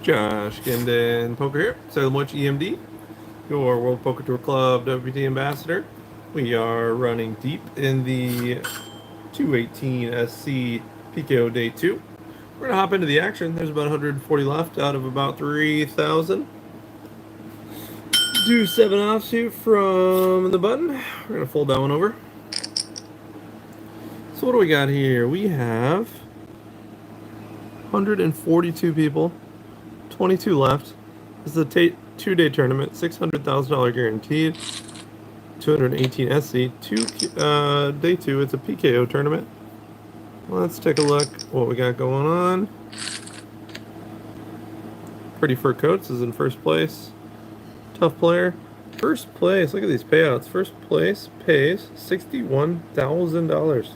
Josh Guindon Poker here. So much EMD, your World Poker Tour Club WPT ambassador. We are running deep in the 218 SC PKO Day 2. We're going to hop into the action. There's about 140 left out of about 3,000. Do 7 offsuit from the button. We're going to fold that one over. So what do we got here? We have 142 people, 22 left. This is a 2-day tournament, $600,000 guaranteed, 218 SC. Day 2, it's a PKO tournament. Let's take a look what we got going on. Pretty Fur Coats is in first place. Tough Player. First place, look at these payouts. First place pays $61,000.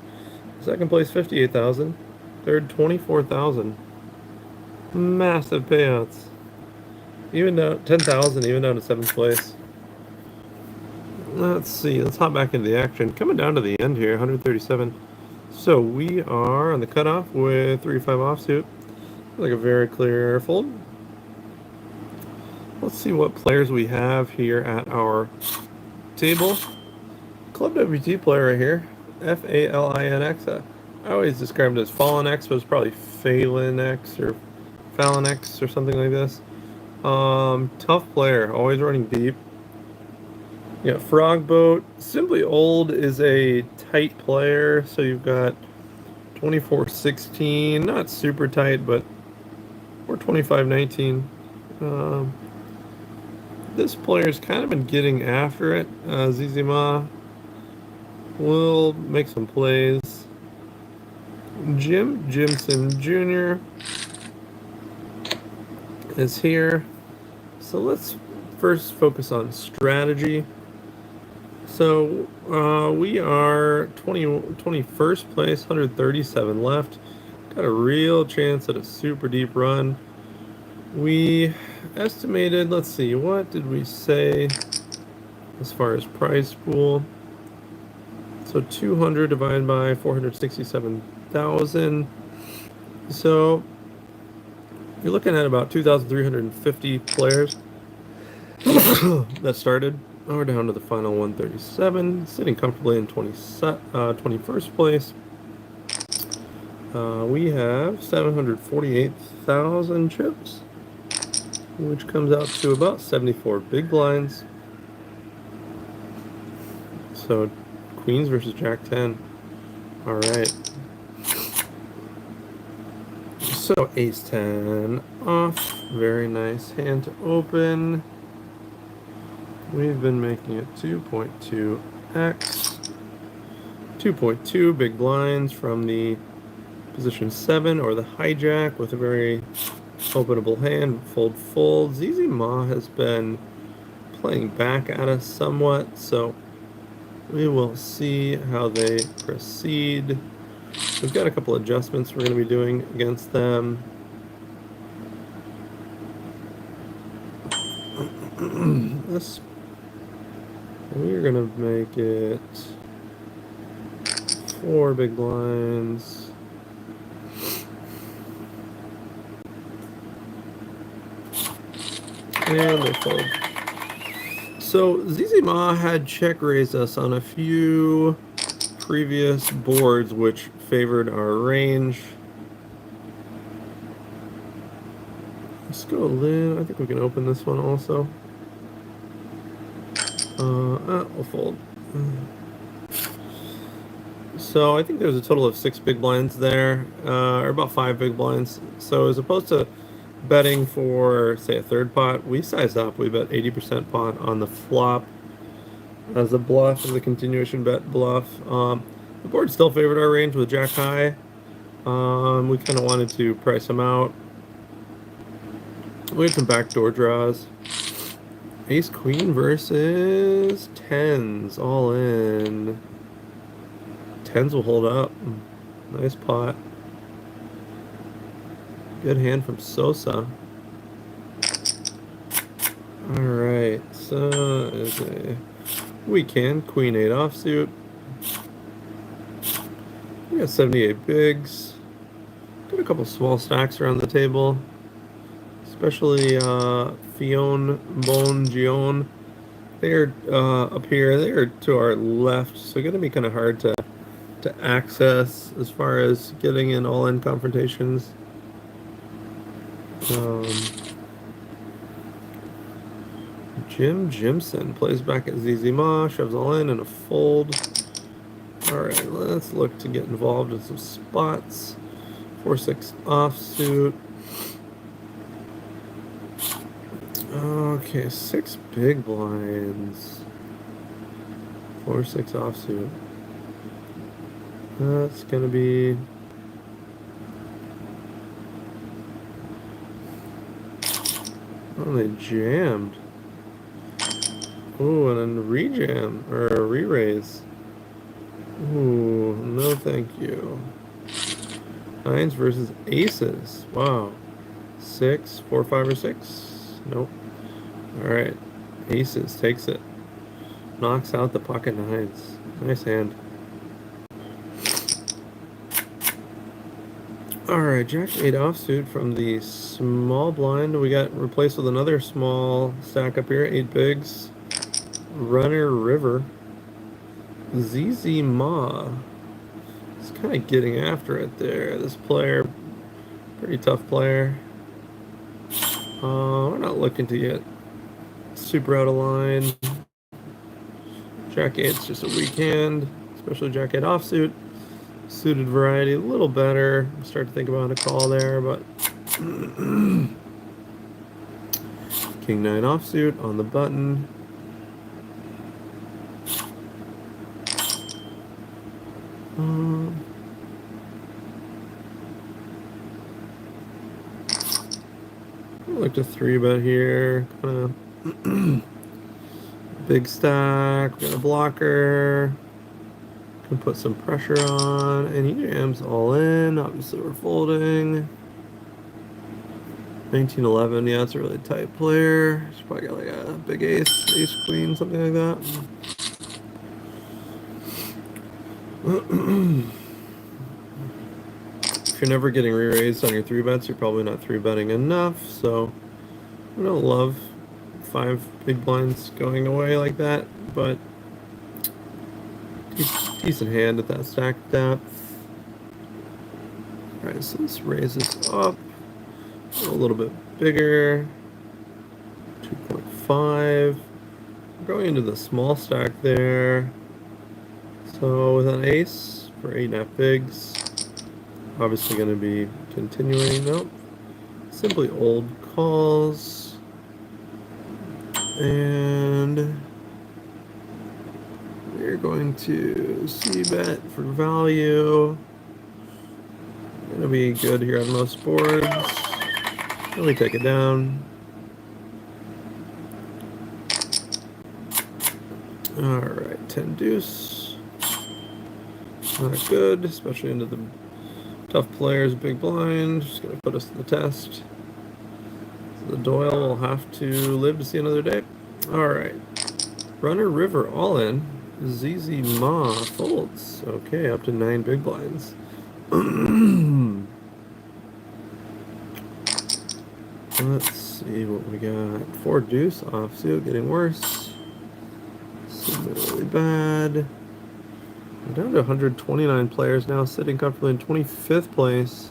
Second place, $58,000. Third, $24,000. Massive payouts. Even down 10,000, even down to 7th place. Let's see. Let's hop back into the action. Coming down to the end here, 137. So we are on the cutoff with 3-5 offsuit. Like a very clear fold. Let's see what players we have here at our table. Club WT player right here, F-A-L-I-N-X. I always describe it as Fallen X, but it's probably Phelan X or Fallon X or something like this. Tough player, always running deep. Yeah, Frog Boat. Simply Old is a tight player, so you've got 24-16, not super tight, but or 25-19. This player's kind of been getting after it. Zizima will make some plays. Jimson Jr. is here. So let's first focus on strategy. So we are 21st place, 137 left. Got a real chance at a super deep run. We estimated, let's see, what did we say as far as prize pool? So 200 divided by 467,000. So you're looking at about 2,350 players that started. Now we're down to the final 137, sitting comfortably in 21st place. We have 748,000 chips, which comes out to about 74 big blinds. So Queens versus Jack 10. All right. So Ace 10 off. Very nice hand to open. We've been making it 2.2x. 2.2 big blinds from the position 7 or the hijack with a very openable hand. Fold. ZZ Ma has been playing back at us somewhat, so we will see how they proceed. We've got a couple adjustments we're going to be doing against them. We're going to make it 4 big blinds. And they fold. So ZZ Ma had check raised us on a few previous boards which favored our range. Let's go in. I think we can open this one also. We'll fold. So I think there's a total of 6 big blinds there, or about 5 big blinds. So as opposed to betting for, say, a third pot, we sized up. We bet 80% pot on the flop as a bluff, as a continuation bet bluff. The board still favored our range with Jack High. We kind of wanted to price them out. We had some backdoor draws. Ace Queen versus tens, all in. Tens will hold up. Nice pot. Good hand from Sosa. Alright, so is a weekend. Queen 8 offsuit. We got 78 bigs. Got a couple small stacks around the table. especially Fion, Bon, Gion. They're up here. They're to our left, so going to be kind of hard to access as far as getting in all-in confrontations. Um, Jim Jimson plays back at ZZ Ma, shoves all in a fold. Alright, let's look to get involved in some spots. 4-6 offsuit. Okay, 6 big blinds. 4-6 offsuit. That's gonna be... Oh, they jammed. Ooh, and then rejam, or a re-raise. Ooh, no thank you. Nines versus aces. Wow. 6, 4, 5, or 6? Nope. Alright. Aces takes it. Knocks out the pocket nines. Nice hand. Alright, Jack 8 offsuit from the small blind. We got replaced with another small stack up here. 8 bigs. Runner River. ZZ Ma. He's kind of getting after it there. This player, pretty tough player. We're not looking to get super out of line. Jack 8's just a weak hand, especially Jack 8 offsuit. Suited variety, a little better. Start to think about a call there, but King 9 offsuit on the button. I like to 3-bet here. Kind of big stack. Got a blocker. Can put some pressure on, and he jams all in. Obviously, we're folding. 1911, yeah, it's a really tight player. He's probably got like a big ace, ace queen, something like that. If you're never getting re-raised on your 3-bets, you're probably not 3-betting enough, so I don't love 5 big blinds going away like that, but decent hand at that stack depth. Alright, so let's raise this up a little bit bigger. 2.5. We're going into the small stack there. So with an ace for 8.5 bigs, obviously going to be continuing. Nope. Simply old calls. And we're going to c-bet for value. Gonna be good here on most boards. Really take it down. Alright, 10 deuce. Not good, especially into the tough players, big blind. Just gonna put us to the test. So the Doyle will have to live to see another day. Alright. Runner River all in. ZZ Ma folds. Okay, up to 9 big blinds. Let's see what we got. 4 deuce offsuit, getting worse. Really bad. We're down to 129 players now, sitting comfortably in 25th place.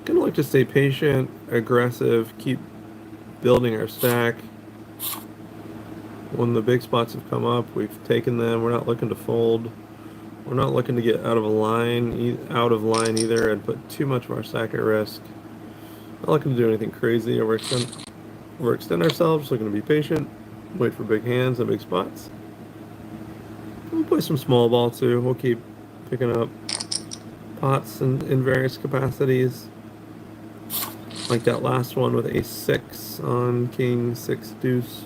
Gonna look to stay patient, aggressive, keep building our stack. When the big spots have come up, we've taken them. We're not looking to fold. We're not looking to get out of line either and put too much of our stack at risk. Not looking to do anything crazy, overextend ourselves. Looking to be patient, wait for big hands and big spots. We'll play some small ball too. We'll keep picking up pots in various capacities. Like that last one with ace 6 on king 6 deuce.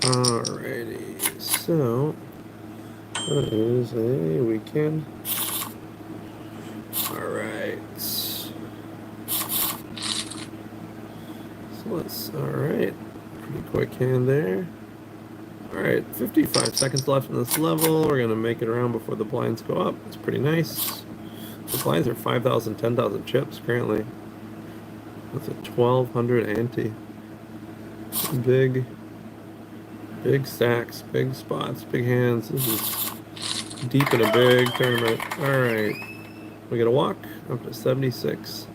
Alrighty, so that is a weekend. Alright. So alright. Pretty quick hand there. Alright, 55 seconds left in this level. We're going to make it around before the blinds go up. It's pretty nice. The blinds are 5,000, 10,000 chips currently. That's a 1200 ante. Big, big stacks, big spots, big hands. This is deep in a big tournament. All right, we got a walk up to 76.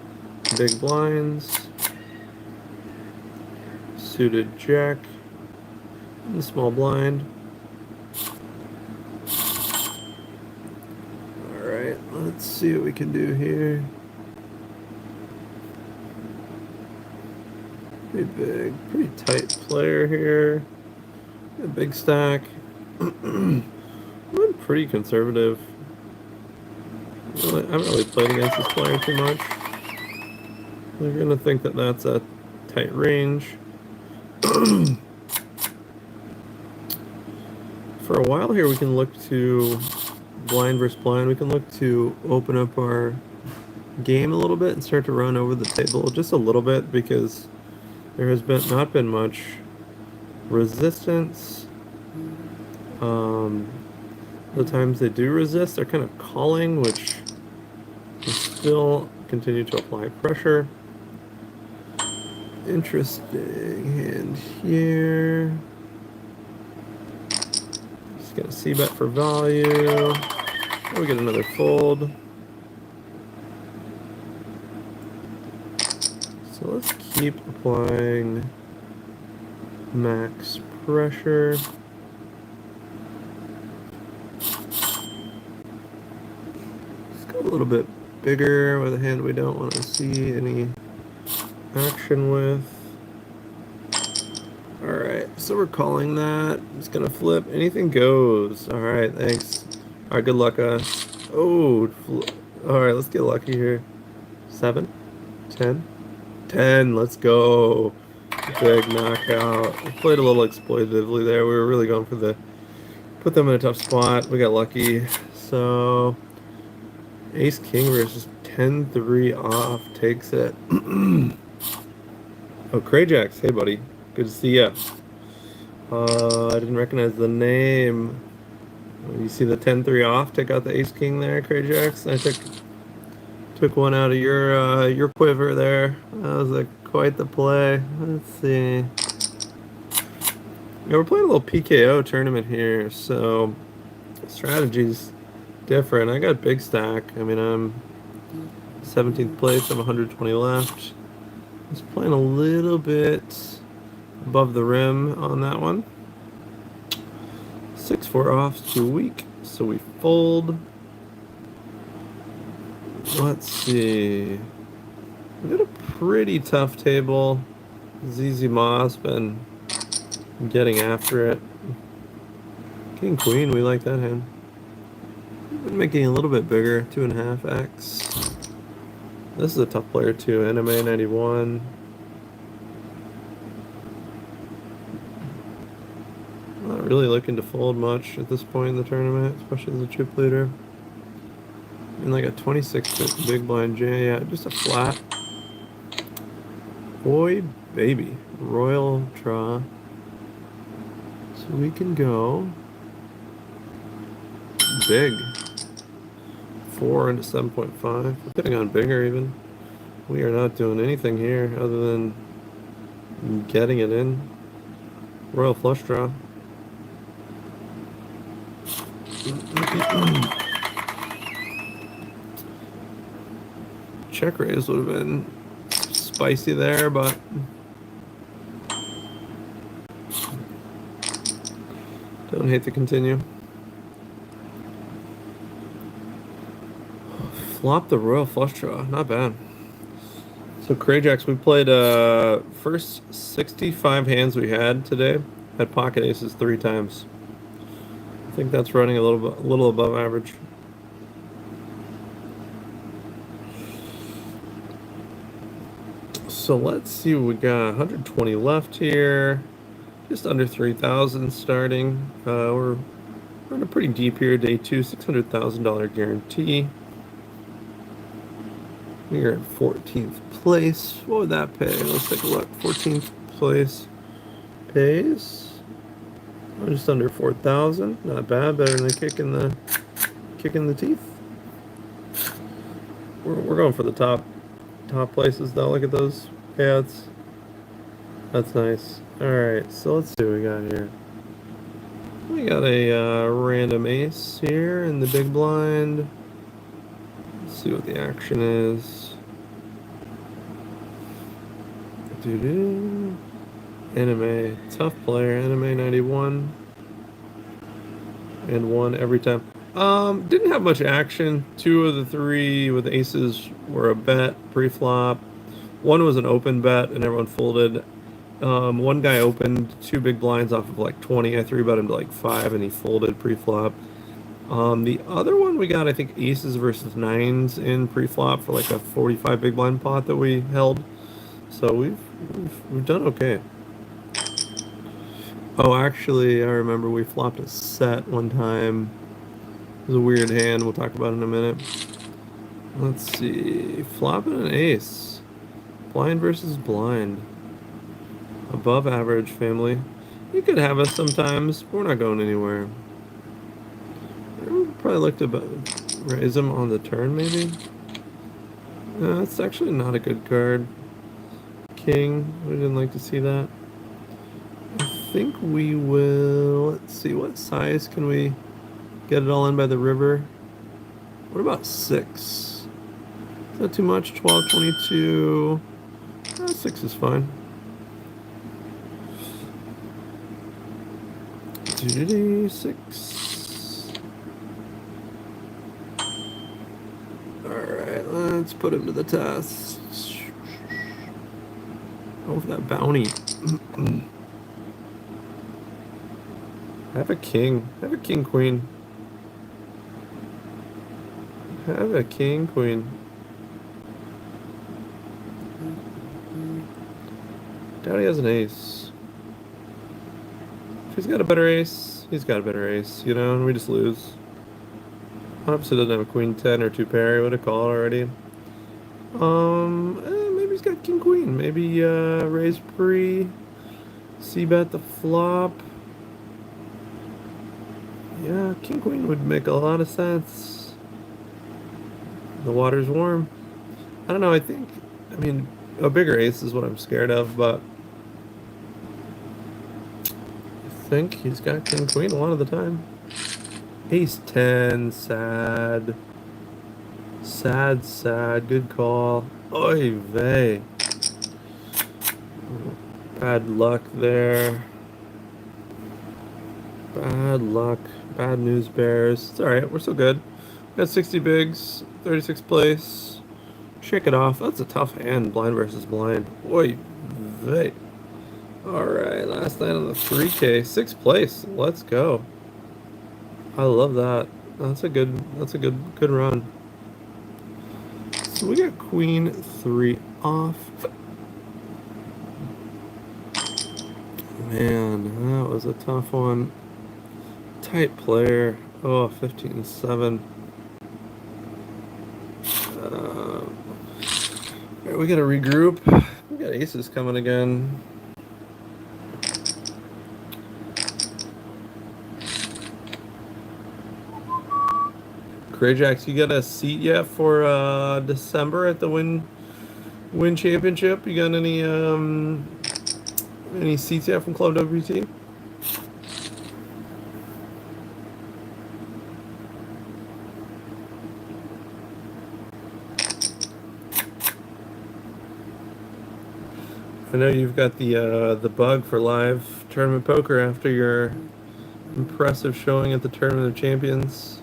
Big blinds, suited jack, and the small blind. All right, let's see what we can do here. Pretty big, pretty tight player here. A big stack. I'm pretty conservative. I haven't really played against this player too much. They're gonna think that that's a tight range. For a while here, we can look to blind versus blind. We can look to open up our game a little bit and start to run over the table just a little bit because there has not been much resistance. The times they do resist, they're kind of calling, which will still continue to apply pressure. Interesting hand here. Just gonna c-bet for value. Oh, we get another fold. So let's keep applying max pressure. Let's go a little bit bigger with a hand we don't want to see any action with. Alright, so we're calling that. It's gonna flip. Anything goes. Alright, thanks. Alright, good luck, us. Oh, alright, let's get lucky here. 7, 10, 10. Let's go. Big knockout. We played a little exploitatively there. We were really going for the put them in a tough spot. We got lucky. So Ace King versus 10-3 off takes it. Oh, Crayjax. Hey, buddy. Good to see ya. I didn't recognize the name. You see the 10-3 off? Take out the Ace King there, Crayjax. I took one out of your quiver there. That was quite the play. Let's see. Yeah, we're playing a little PKO tournament here, so strategy's different. I got big stack. I mean, I'm 17th place. I have 120 left. Just playing a little bit above the rim on that one. 6-4 off's too weak, so we fold. Let's see. We got a pretty tough table. ZZ Moss been getting after it. King Queen, we like that hand. Been making it a little bit bigger, 2.5x. This is a tough player too. NMA 91. Not really looking to fold much at this point in the tournament, especially as a chip leader. And like a 26 big blind J, yeah, just a flat. Boy, baby, royal draw. So we can go big. 4 into 7.5. We're getting on bigger even. We are not doing anything here other than getting it in. Royal flush draw. Check raise would have been spicy there, but don't hate to continue. Flop the royal flush draw, not bad. So Crayjax, we played first 65 hands we had today. Had pocket aces 3 times. I think that's running a little above average. So let's see what we got. 120 left here. Just under 3,000 starting. We're in a pretty deep here. Day 2, $600,000 guarantee. We are at 14th place. What would that pay? Let's take a look. 14th place pays just under 4,000. Not bad. Better than a kick in the teeth. We're going for the top places though. Look at those Yeah, that's nice. All right, so let's see what we got here. We got a random ace here in the big blind. Let's see what the action is. Doo-doo. Anime, tough player. Anime 91 and one every time. Didn't have much action. Two of the three with aces were a bet pre-flop. One was an open bet and everyone folded. One guy opened two big blinds off of like 20. I three bet him to like five and he folded pre-flop. The other one we got, I think, aces versus nines in pre-flop for like a 45 big blind pot that we held. So we've done okay. Oh, actually, I remember we flopped a set one time. It was a weird hand. We'll talk about it in a minute. Let's see. Flopping an ace. Blind versus blind. Above average family. You could have us sometimes, but we're not going anywhere. Probably look to raise him on the turn, maybe. No, that's actually not a good card. King. We didn't like to see that. I think we will. Let's see. What size can we get it all in by the river? What about 6? Is that too much? 12, 22. 6 is fine. 6. Alright, let's put him to the test. Oh, for that bounty. Have a king. Have a king queen. Have a king queen. Doubt he has an ace. If he's got a better ace, he's got a better ace, you know, and we just lose. Opposite doesn't have a queen 10 or 2 pair, he would have called already. Maybe he's got king queen. Maybe raise pre, c-bet the flop. Yeah, king queen would make a lot of sense. The water's warm. I don't know, I mean, a bigger ace is what I'm scared of, but I think he's got king queen a lot of the time. Ace 10, sad. Sad, sad, good call. Oy vey. Bad luck there. Bad luck. Bad news bears. It's alright, we're still good. Got 60 bigs, 36 place. Shake it off. That's a tough hand, blind versus blind. Oy vey. Alright, last night on the 3K. 6th place. Let's go. I love that. That's a good run. So we got queen 3 off. Man, that was a tough one. Tight player. Oh, 15-7. Alright, we gotta regroup. We got aces coming again. Greyjacks, you got a seat yet for December at the Win Championship? You got any seats yet from Club WT? I know you've got the bug for live tournament poker after your impressive showing at the Tournament of Champions.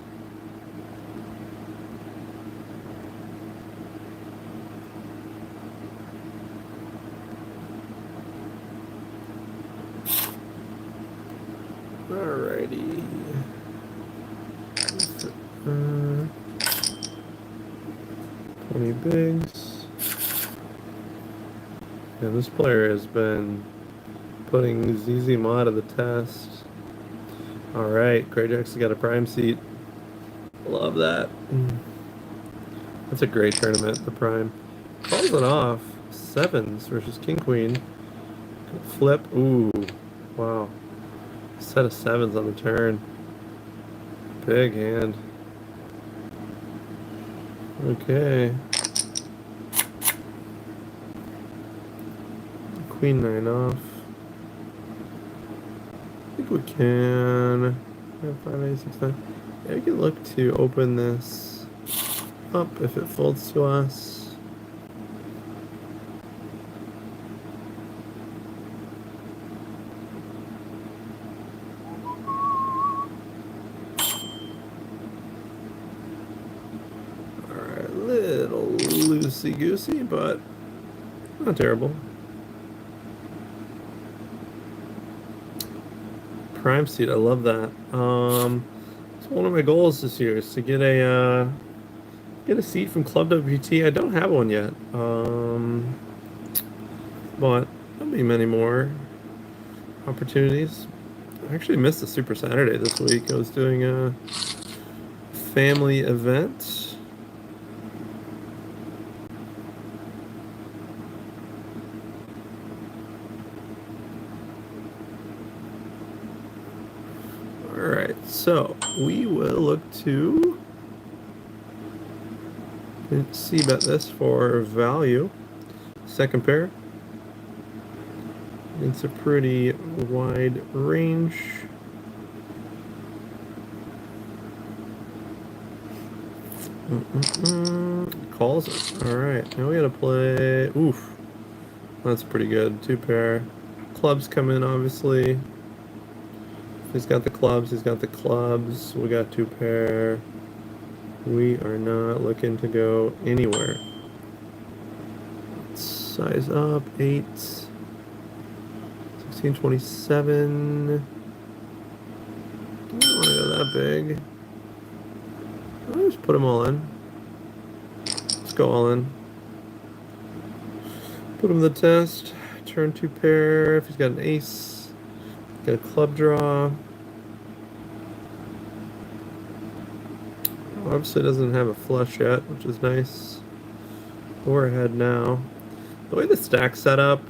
Alrighty. 20 bigs. Yeah, this player has been putting ZZ Mod to the test. Alright, Greyjack's got a prime seat. Love that. That's a great tournament, the prime. Calls it off. 7s versus King Queen. Flip. Ooh. Wow. Set of 7s on the turn. Big hand. Okay. Queen 9 off. I think we can. Yeah, 5, 8, 6, 9. Yeah, we can look to open this up if it folds to us. Alright, little loosey-goosey, but not terrible. Prime seat, I love that. It's one of my goals this year is to get a seat from Club WT. I don't have one yet. But there'll be many more opportunities. I actually missed the Super Saturday this week. I was doing a family event. Alright, so we will look to c-bet this for value. Second pair. It's a pretty wide range. Calls it. Alright, now we gotta play. Oof. That's pretty good. Two pair. Clubs come in, obviously. He's got the clubs, he's got the clubs. We got two pair. We are not looking to go anywhere. Size up, 8. 1627. Don't want to go that big. I'll just put them all in. Let's go all in. Put him the test. Turn two pair. If he's got an ace, get a club draw. Obviously doesn't have a flush yet, which is nice. We're ahead now. The way the stack's set up,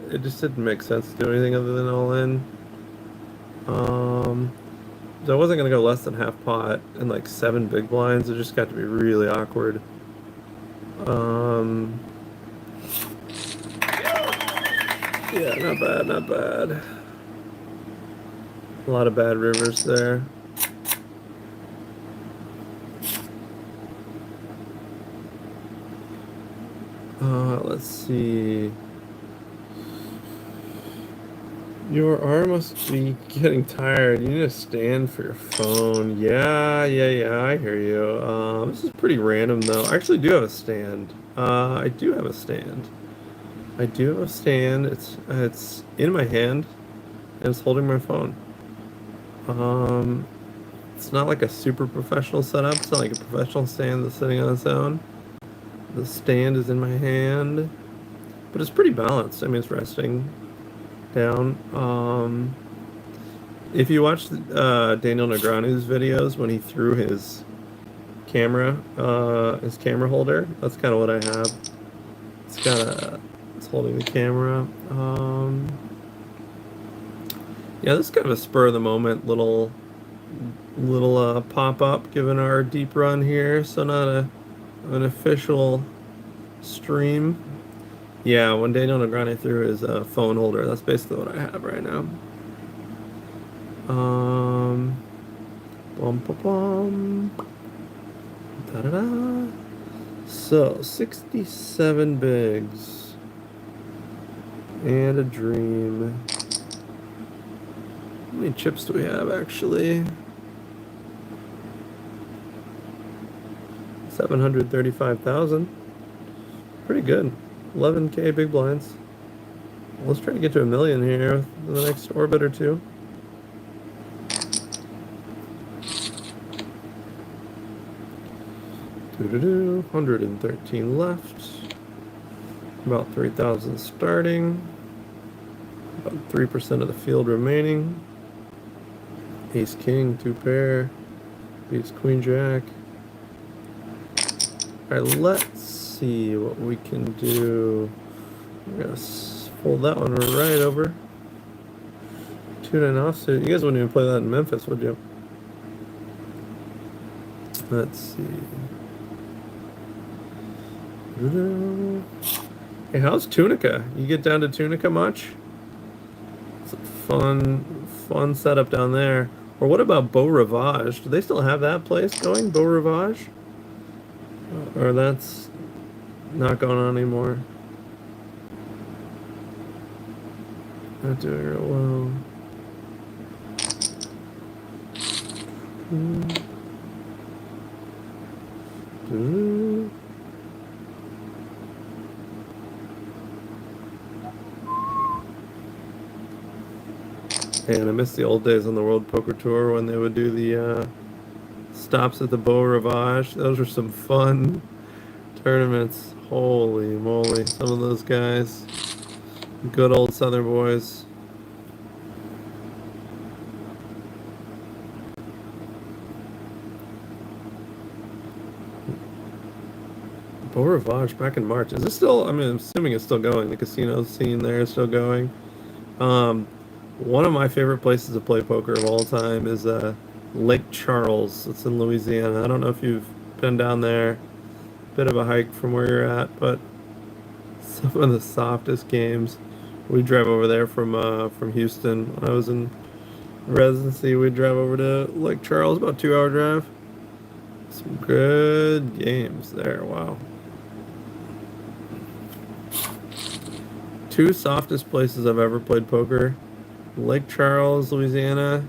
it just didn't make sense to do anything other than all in. So I wasn't gonna go less than half pot and like 7 big blinds. It just got to be really awkward. Yeah, not bad, not bad. A lot of bad rivers there. Let's see. Your arm must be getting tired. You need to stand for your phone. Yeah, I hear you. This is pretty random though. I actually do have a stand. I do have a stand. I do have a stand. It's in my hand and it's holding my phone. It's not like a super professional setup. It's not like a professional stand that's sitting on its own. The stand is in my hand, but it's pretty balanced. I mean, it's resting down. If you watch Daniel Negreanu's videos when he threw his camera holder, that's kind of what I have. It's holding the camera. Yeah, this is kind of a spur of the moment little pop up given our deep run here. So not an official stream. Yeah, when Daniel Negreanu threw his phone holder, that's basically what I have right now. Bum bum bum. Da da da. So 67 bigs and a dream. How many chips do we have actually? 735,000. Pretty good. 11K big blinds. Let's try to get to 1 million here in the next orbit or two. Doo-doo-doo. 113 left. About 3,000 starting. About 3% of the field remaining. Ace King, two pair. Beats Queen Jack. Alright, let's see what we can do. We're gonna fold that one right over. 2-9 offsuit. You guys wouldn't even play that in Memphis, would you? Let's see. Hey, how's Tunica? You get down to Tunica much? It's a fun setup down there. Or what about Beau Rivage? Do they still have that place going, Beau Rivage? Or that's not going on anymore? Not doing real well. Mm. And I miss the old days on the World Poker Tour when they would do the stops at the Beau Rivage. Those were some fun tournaments. Holy moly, some of those guys. Good old Southern boys. Beau Rivage back in March. Is this still, I mean, I'm assuming it's still going. The casino scene there is still going. Um, One of my favorite places to play poker of all time is Lake Charles. It's in Louisiana. I don't know if you've been down there. Bit of a hike from where you're at, but some of the softest games. We drive over there from Houston. When I was in residency, we'd drive over to Lake Charles, about 2 hour drive. Some good games there. Wow. Two softest places I've ever played poker. Lake Charles, Louisiana,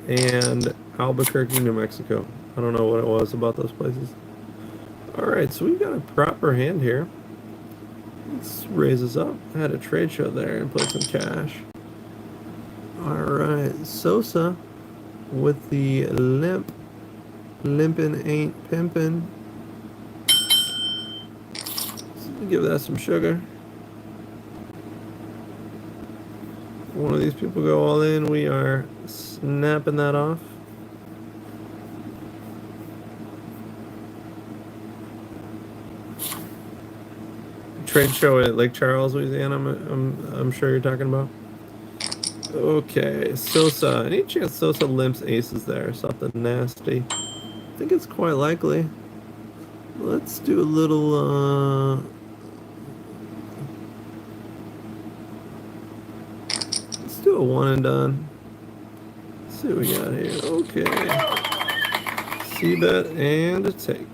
and Albuquerque, New Mexico. I don't know what it was about those places. All right, so we got a proper hand here. Let's raise this up. I had a trade show there and play some cash. All right, Sosa with the limp. Limpin' ain't pimpin'. Let's give that some sugar. One of these people go all in, we are snapping that off. Trade show at Lake Charles, Louisiana. I'm sure you're talking about. Okay, Sosa. Any chance Sosa limps aces there? Something nasty. I think it's quite likely. Let's do a little. Let's do a one and done. Let's see what we got here. Okay. C bet and a take.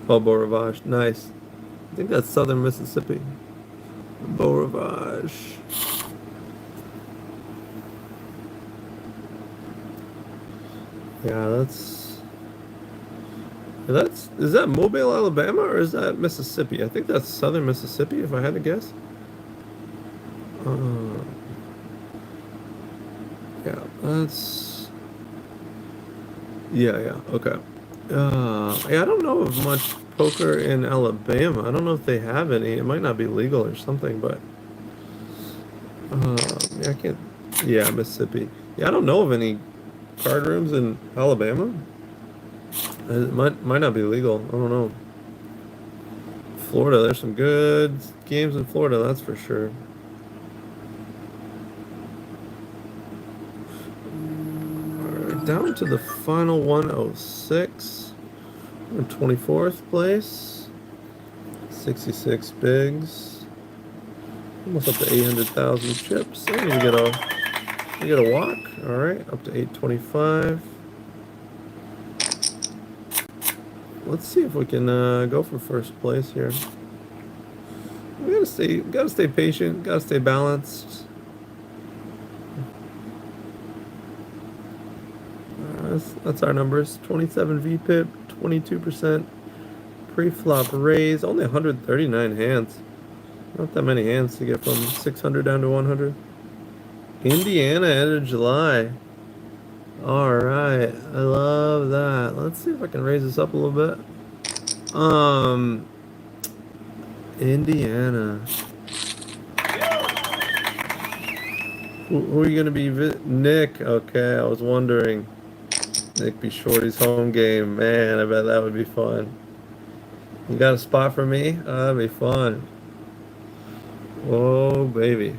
Oh, Beau Rivage. Nice. I think that's southern Mississippi. Beau Rivage. Yeah, is that Mobile, Alabama, or is that Mississippi? I think that's southern Mississippi, if I had to guess. Uh, yeah, that's yeah, okay. Yeah, I don't know of much poker in Alabama. I don't know if they have any. It might not be legal or something, but yeah, I can't. Yeah, Mississippi. Yeah, I don't know of any card rooms in Alabama. It might not be legal. I don't know. Florida, there's some good games in Florida, that's for sure. Alright, down to the final 106. 24th place. 66 bigs. Almost up to 800,000 chips. I need to get a walk. Alright, up to 825. Let's see if we can go for first place here. We gotta stay patient, gotta stay balanced. That's our numbers. 27 VPIP, 22% pre-flop raise, only 139 hands. Not that many hands to get from 600 down to 100. Indiana end of July. All right, I love that. Let's see if I can raise this up a little bit. Indiana. Who are you gonna be? Nick. Okay, I was wondering. Nick B. Shorty's home game. Man, I bet that would be fun. You got a spot for me? Oh, that'd be fun. Oh, baby.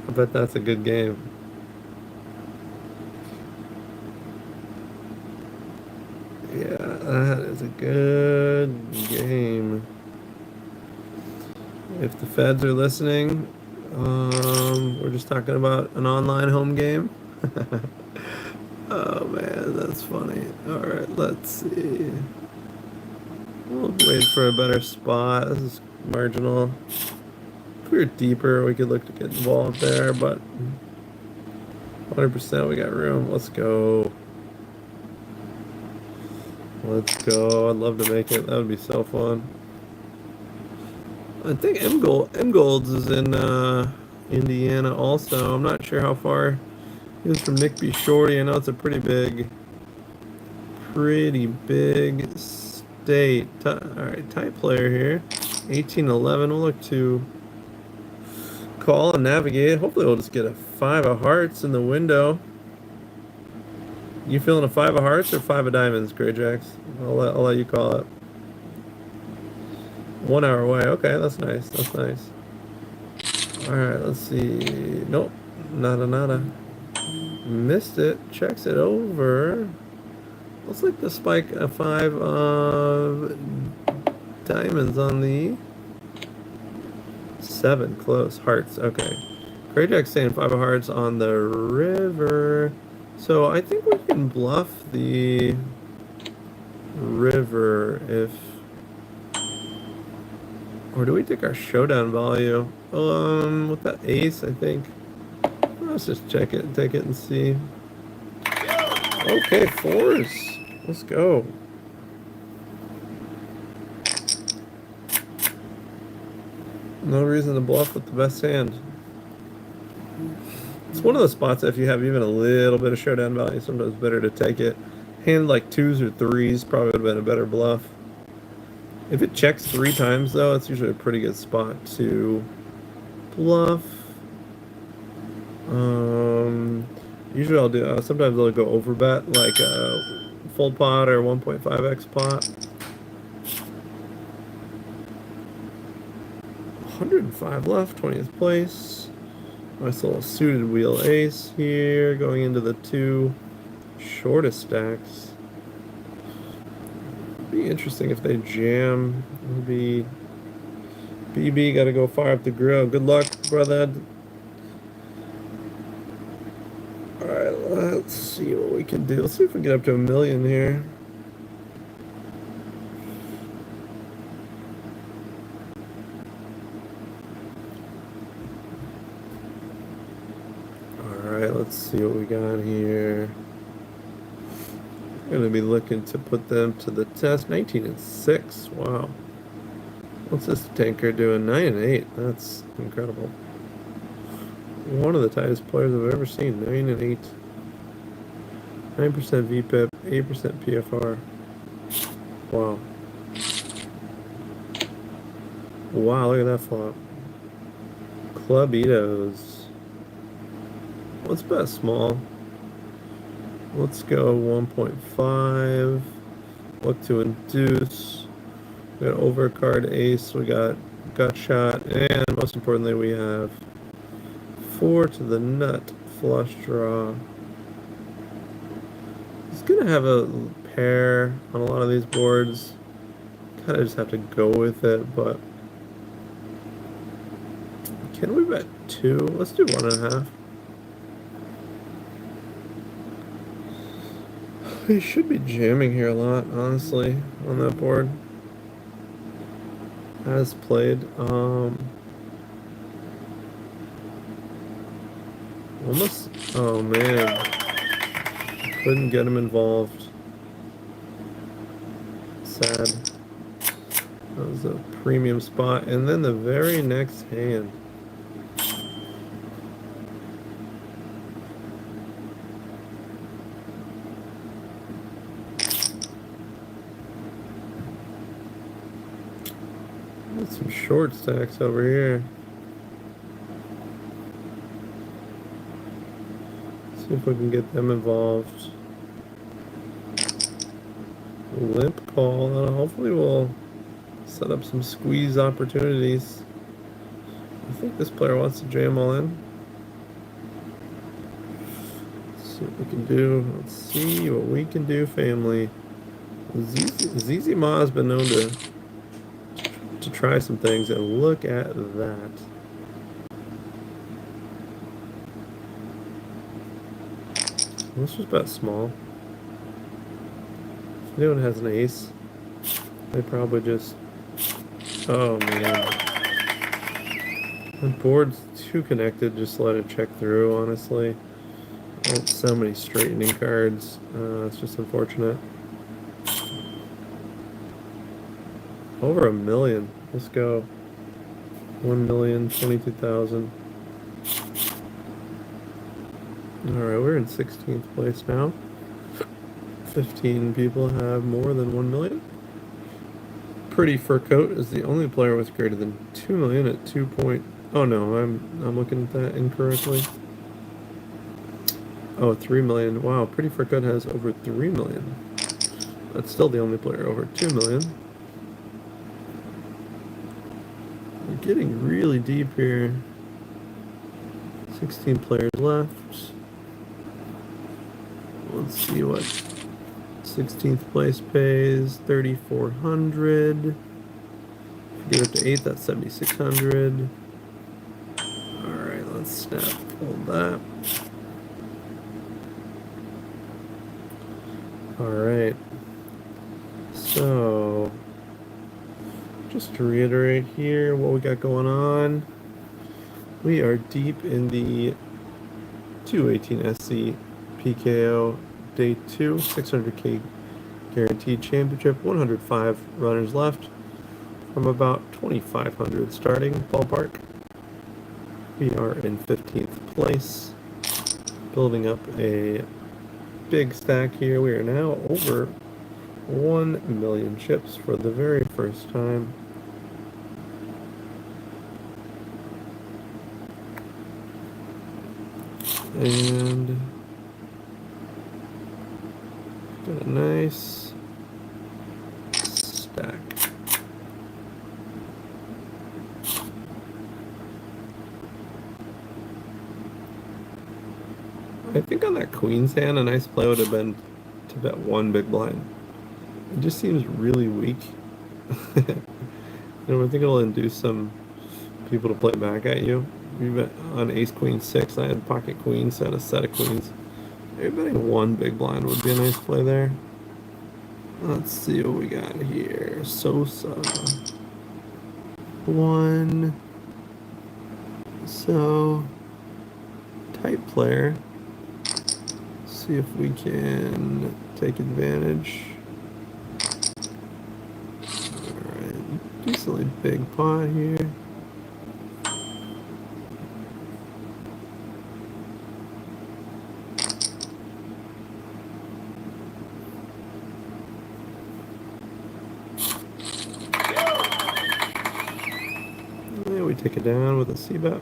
I bet that's a good game. Yeah, that is a good game. If the feds are listening, we're just talking about an online home game. Oh man, that's funny. All right, let's see. We'll wait for a better spot. This is marginal. If we were deeper, we could look to get involved there, but 100% we got room. Let's go. Let's go. I'd love to make it. That would be so fun. I think M Golds is in Indiana also. I'm not sure how far he was from Nick B. Shorty. I know it's a pretty big state. All right, tight player here. 18-11. We'll look to call and navigate. Hopefully we'll just get a 5 of hearts in the window. You feeling a 5 of hearts or 5 of diamonds, Grey Jacks? I'll let you call it. 1 hour away. Okay, that's nice. That's nice. All right, let's see. Nope, nada nada. Missed it. Checks it over. Looks like the spike a 5 of diamonds on the 7. Close. Hearts. Okay. Grey Jack's saying 5 of hearts on the river. So I think we can bluff the river if... Or do we take our showdown value? With that ace, I think. Let's just check it, take it and see. Okay, 4s. Let's go. No reason to bluff with the best hand. It's one of those spots that if you have even a little bit of showdown value, sometimes better to take it. Hand like 2s or 3s probably would have been a better bluff. If it checks 3 times, though, it's usually a pretty good spot to bluff. Usually I'll do, sometimes I'll go over bet, like a full pot or 1.5x pot. 105 left, 20th place. Nice little suited wheel ace here, going into the 2 shortest stacks. Be interesting if they jam. It'll be BB got to go fire up the grill. Good luck, brother. All right, let's see what we can do. Let's see if we can get up to 1 million here. All right, let's see what we got here. Going to be looking to put them to the test. 19-6. Wow. What's this tanker doing? 9-8. That's incredible. One of the tightest players I've ever seen. 9-8. 9% VPIP, 8% PFR. Wow. Wow, look at that flop. Clubitos. Let's bet small. Let's go 1.5. Look to induce. We got overcard ace. We got gut shot. And most importantly, we have 4 to the nut flush draw. He's going to have a pair on a lot of these boards. Kind of just have to go with it, but... Can we bet 2? Let's do 1.5. He should be jamming here a lot, honestly, on that board. As played. Almost. Oh man. Couldn't get him involved. Sad. That was a premium spot. And then the very next hand. Some short stacks over here. See if we can get them involved. Limp call. Hopefully we'll set up some squeeze opportunities. I think this player wants to jam all in. Let's see what we can do. Let's see what we can do, family. ZZ Ma has been known to try some things, and look at that. This was about small. If anyone has an ace, they probably just... Oh, man. The board's too connected, just let it check through, honestly. Oh, so many straightening cards. It's just unfortunate. Over 1 million. Let's go. 1,022,000. Alright, we're in 16th place now. 15 people have more than 1 million. Pretty Fur Coat is the only player with greater than 2 million at 2 point... Oh no, I'm looking at that incorrectly. Oh, 3 million. Wow, Pretty Fur Coat has over 3 million. That's still the only player over 2 million. We're getting really deep here. 16 players left. Let's see what 16th place pays. 3,400. If you get up to 8, that's 7,600. Alright, let's snap hold that. Alright. So, just to reiterate here what we got going on. We are deep in the 218 SC PKO Day 2, 600K Guaranteed Championship, 105 runners left from about 2,500 starting ballpark. We are in 15th place, building up a big stack here. We are now over 1 million chips for the very first time. And got a nice stack. I think on that Queen's hand, a nice play would have been to bet 1 big blind. It just seems really weak. I think it'll induce some people to play back at you. You bet on ace queen 6. I had pocket queens, so I had a set of queens. Maybe betting 1 big blind would be a nice play there. Let's see what we got here. Sosa. 1. So, tight player. See if we can take advantage. Alright, decently big pot here. Yeah, we take it down with a C-bet.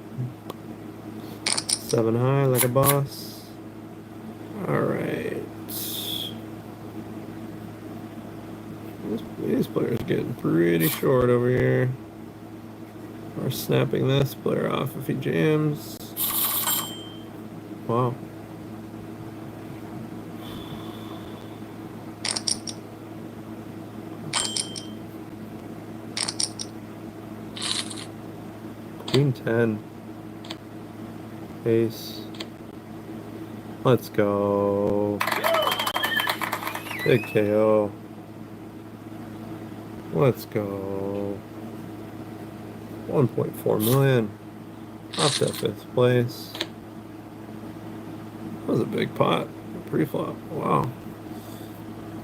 7 high like a boss. Alright. These players are getting pretty short over here. We're snapping this player off if he jams. Wow. Queen 10. Ace. Let's go. Big KO. Let's go. 1.4 million. Up to 5th place. That was a big pot. Pre-flop. Wow.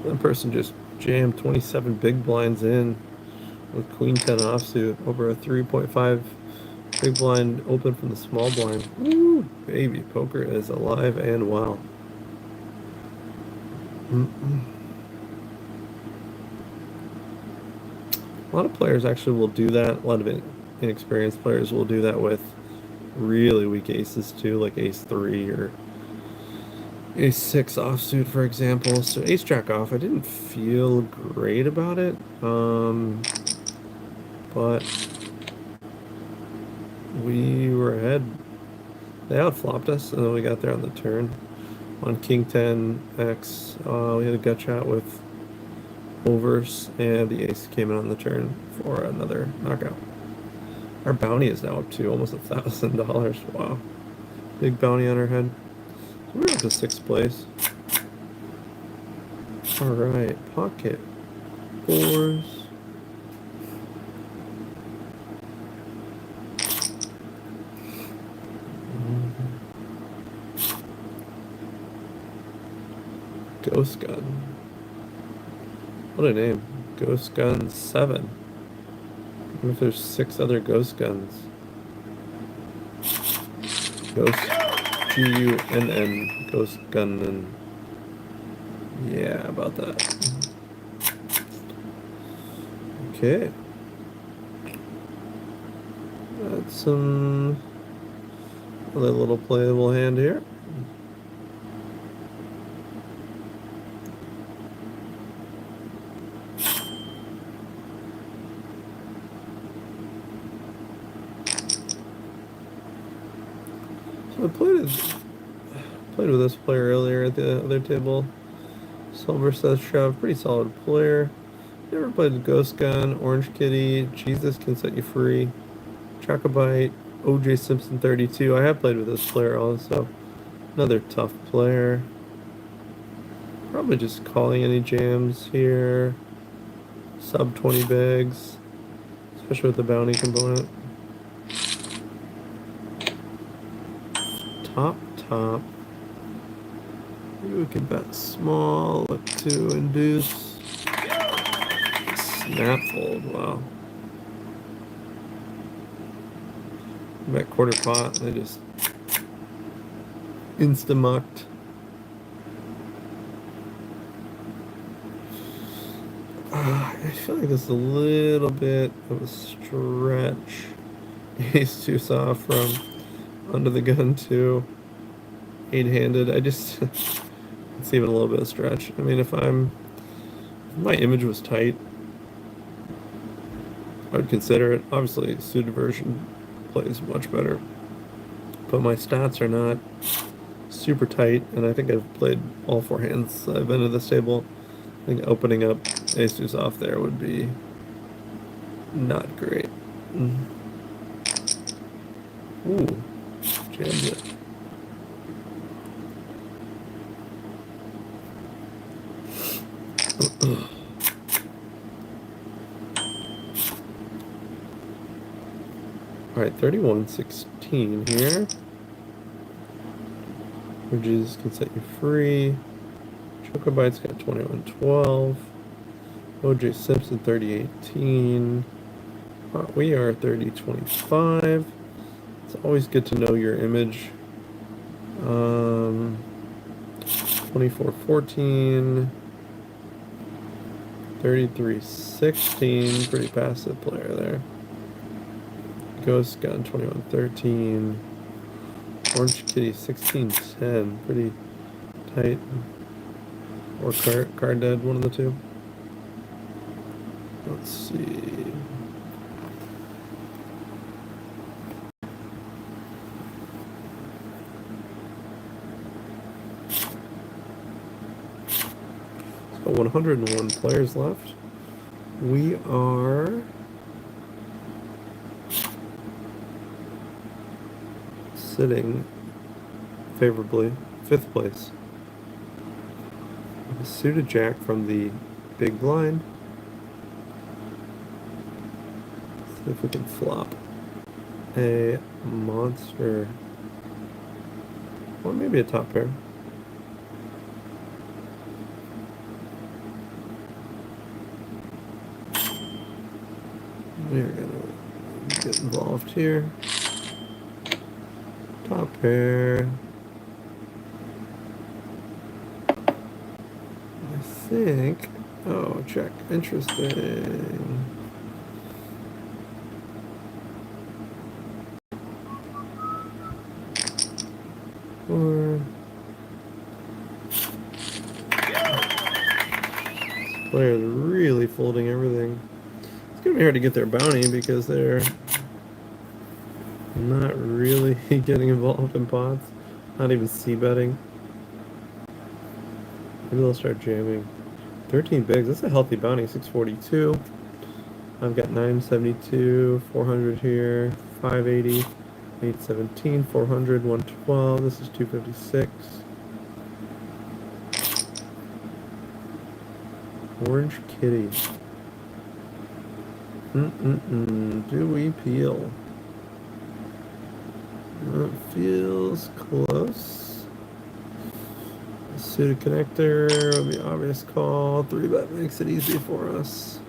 That person just jammed 27 big blinds in with Queen 10 offsuit over a 3.5 big blind open from the small blind. Woo! Baby, poker is alive and well. A lot of players actually will do that. A lot of inexperienced players will do that with really weak aces too, like ace 3 or ace 6 offsuit, for example. So ace jack off, I didn't feel great about it, but we were ahead. They outflopped us, and then we got there on the turn. On king 10 X, we had a gut shot with overs, and the ace came in on the turn for another knockout. Our bounty is now up to almost $1,000. Wow. Big bounty on our head. So we're up to 6th place. Alright, pocket fours. Ghost Gun. What a name. Ghost Gun 7. What if there's 6 other Ghost Guns? Ghost Gunn. Ghost Gunn. Yeah, about that. Okay. That's some other little playable hand here. So I played with this player earlier at the other table. Silver says Shove, pretty solid player. Never played with Ghost Gun, Orange Kitty, Jesus Can Set You Free, Chocobite, OJ Simpson 32. I have played with this player also. Another tough player. Probably just calling any jams here. Sub 20 bigs, especially with the bounty component. Top. Maybe we can bet small, look to induce. Snap fold, wow. Bet quarter pot, they just insta-mucked. I feel like this is a little bit of a stretch. Ace too soft from under the gun to 8-handed. It's even a little bit of stretch. I mean, if my image was tight, I would consider it. Obviously, suited version plays much better, but my stats are not super tight, and I think I've played all 4 hands I've been to this table. I think opening up ace deuce off there would be not great. Ooh, jammed it. Alright, 31-16 here. Bridges Can Set You Free. Chocobite's got 21-12. OJ Simpson 30-18. We are 30-25. It's always good to know your image. 24-14. 33-16. Pretty passive player there. Ghost Gun 21-13. Orange Kitty 16-10. Pretty tight. Or card dead, one of the two. Let's see. So 101 players left. We are sitting favorably, 5th place. A suited jack from the big blind. See if we can flop a monster, or maybe a top pair. We're gonna get involved here. Top pair. I think. Oh, check. Interesting. Or this player is really folding everything. It's gonna be hard to get their bounty because they're not really getting involved in pots. Not even c-betting. Maybe they'll start jamming. 13 bigs. That's a healthy bounty. 642. I've got 972, 400 here, 580, 817, 400, 112. This is 256. Orange Kitty. Do we peel? It feels close. Suited connector will be obvious call. 3-bet makes it easy for us.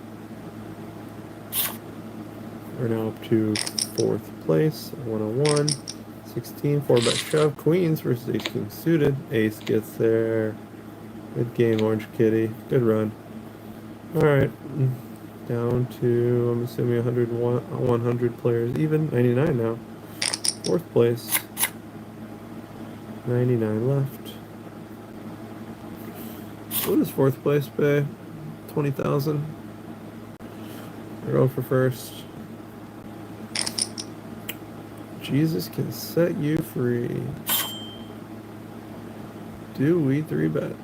We're now up to 4th place, 101. 16, 4-bet shove. Queens versus ace king suited. Ace gets there. Good game, Orange Kitty. Good run. Alright. Down to, I'm assuming 100 players even. 99 now. 4th place. 99 left. What does 4th place pay? 20,000. We're going for first. Jesus can set you free. Do we 3-bet?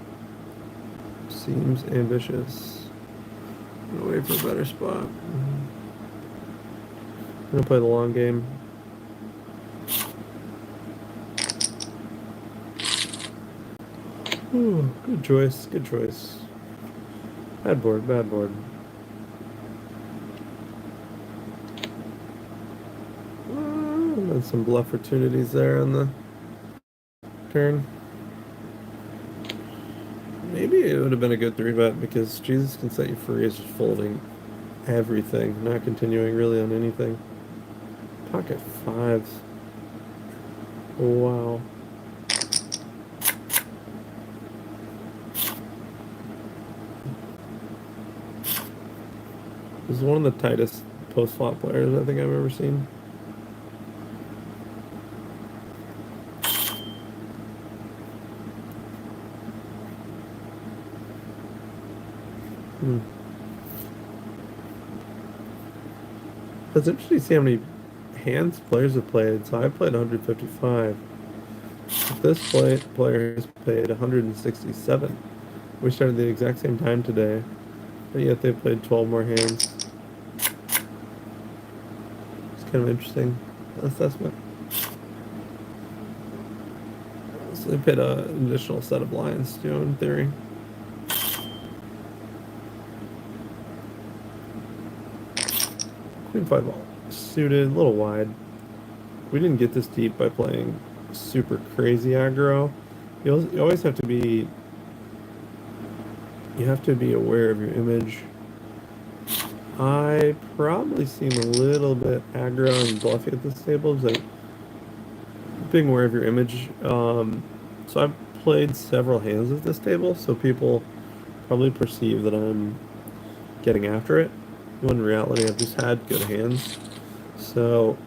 Seems ambitious. I'm gonna wait for a better spot. I'm gonna play the long game. Ooh, good choice, good choice. Bad board, bad board. And some bluff opportunities there on the turn. Maybe it would have been a good 3-bet because Jesus can set you free is just folding everything, not continuing really on anything. Pocket 5s. Wow. This is one of the tightest post-flop players I think I've ever seen. It's interesting to see how many hands players have played. So I played 155. This player has played 167. We started the exact same time today, but yet they played 12 more hands. It's kind of interesting assessment. So they played an additional set of blinds too, in theory. Queen 5 all suited, a little wide. We didn't get this deep by playing super crazy aggro. You always have to be. You have to be aware of your image. I probably seem a little bit aggro and bluffy at this table, like being aware of your image. So I've played several hands at this table, so people probably perceive that I'm getting after it. When in reality, I've just had good hands. So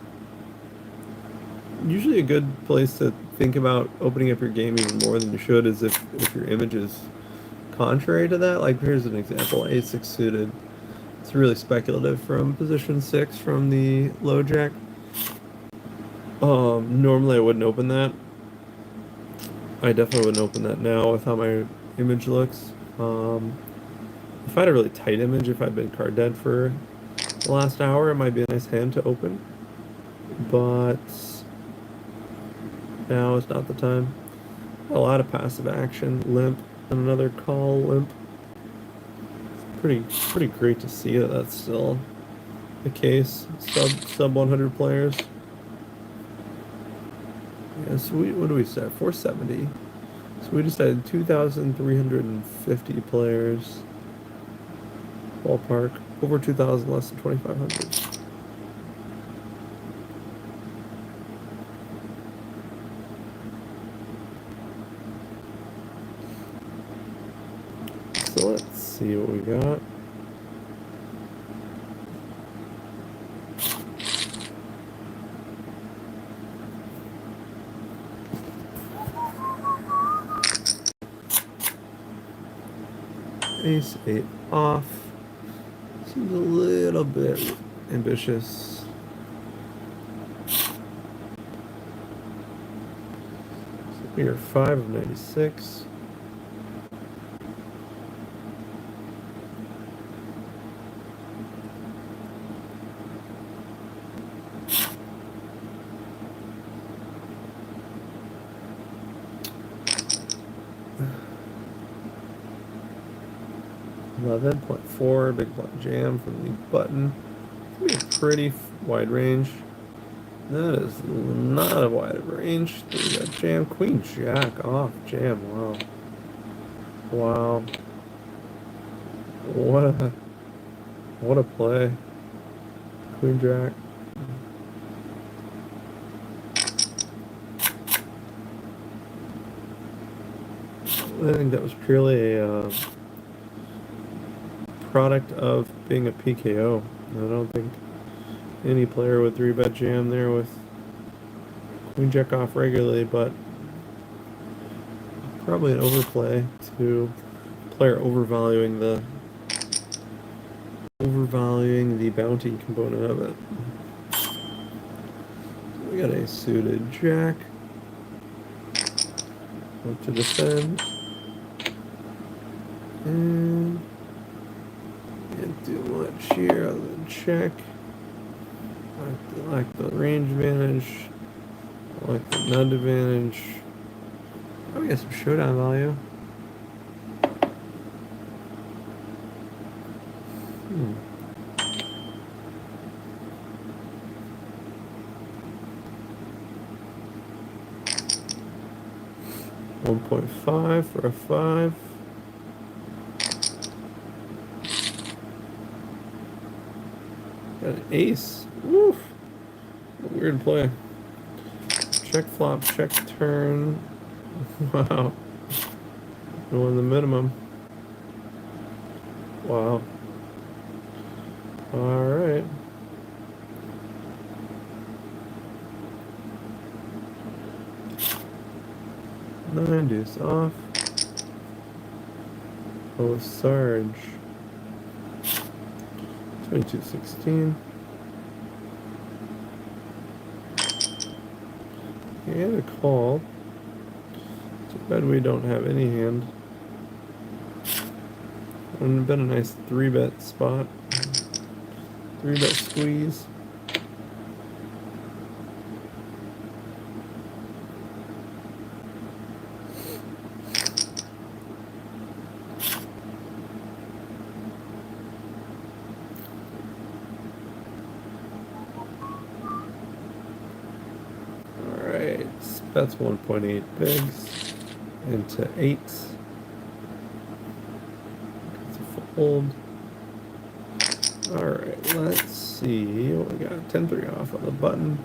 usually a good place to think about opening up your game even more than you should is if your image is contrary to that. Like here's an example, a6 suited. It's really speculative from position 6 from the low jack. Normally I wouldn't open that. I definitely wouldn't open that now with how my image looks. If I had a really tight image, if I'd been card dead for the last hour, it might be a nice hand to open. But now is not the time. A lot of passive action, limp, and another call limp. Pretty great to see that that's still the case. Sub 100 players. Yeah, so what do we set? 470. So we just had 2,350 players. Ballpark. Over 2,000, less than 2,500. So let's see what we got. Ace 8 off. Seems a little bit ambitious. So we are 5 of 96. 11.4, big blind jam from the button. It's gonna be a pretty wide range. That is not a wide range. We got jam, queen, jack off, jam. Wow, wow. What a play. Queen, jack. I think that was purely a product of being a PKO. I don't think any player would 3-bet jam there with queen jack off regularly, but probably an overplay to player overvaluing the bounty component of it. We got a suited jack. Up to defend. And can't do much here other than check. I like the range advantage. I like the nut advantage. Oh, we got some showdown value. Hmm. $1.5 for a 5. Got an ace. Woof. Weird play. Check flop, check turn. Wow. Going the minimum. Wow. All right. Nine deuce off. Oh, Sarge. 22-16. And a call. Too bad we don't have any hand. Would have been a nice 3-bet spot. 3-bet squeeze. Alright, that's 1.8 bigs into 8. It's a fold. Alright, let's see what we got. 10-3 off on the button.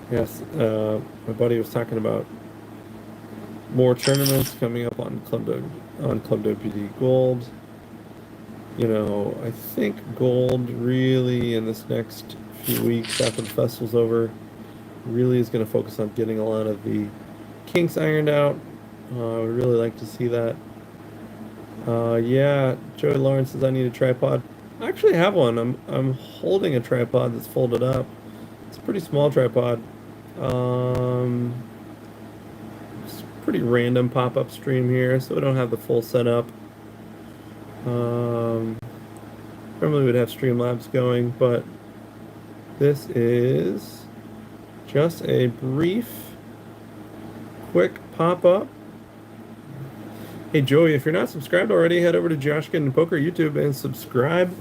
Yes, my buddy was talking about more tournaments coming up on Club WPT Gold. You know, I think Gold really in this next few weeks after the festival's over really is going to focus on getting a lot of the kinks ironed out. I would really like to see that. Yeah, Joey Lawrence says I need a tripod. I actually have one. I'm holding a tripod that's folded up. It's a pretty small tripod. It's pretty random pop-up stream here, so we don't have the full setup. Normally we'd have Streamlabs going, but this is just a brief, quick pop-up. Hey Joey, if you're not subscribed already, head over to Josh Guindon Poker YouTube and subscribe.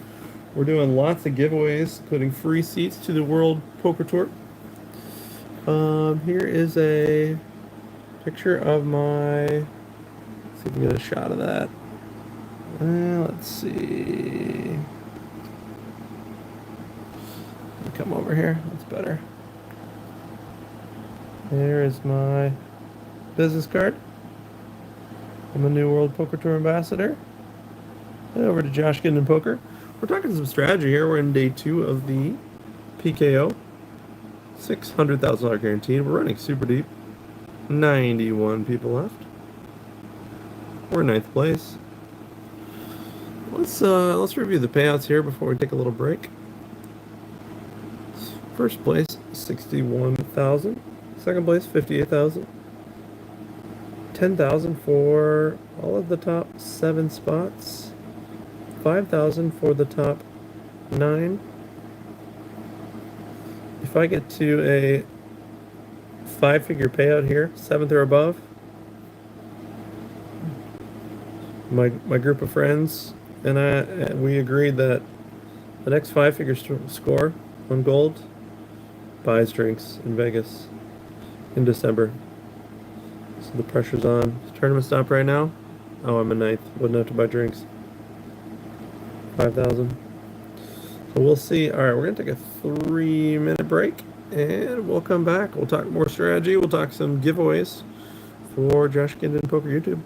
We're doing lots of giveaways, including free seats to the World Poker Tour. Here is a picture of my. Let's see if we can get a shot of that. Let's see. Come over here. That's better. There is my business card. I'm a new World Poker Tour ambassador. Head over to Josh Guindon Poker. We're talking some strategy here. We're in day 2 of the PKO. $600,000 guaranteed. We're running super deep. 91 people left. We're in 9th place. Let's review the payouts here before we take a little break. First place, 61,000. Second place, 58,000. 10,000 for all of the top 7 spots. 5,000 for the top 9. If I get to a 5-figure payout here, 7th or above, my group of friends and we agreed that the next 5-figure score on gold buys drinks in Vegas in December. So the pressure's on. Is tournament stop right now? Oh, I'm a 9th. Wouldn't have to buy drinks. 5,000. So we'll see. All right, we're gonna take a 3-minute break, and we'll come back. We'll talk more strategy. We'll talk some giveaways for Josh Guindon Poker YouTube.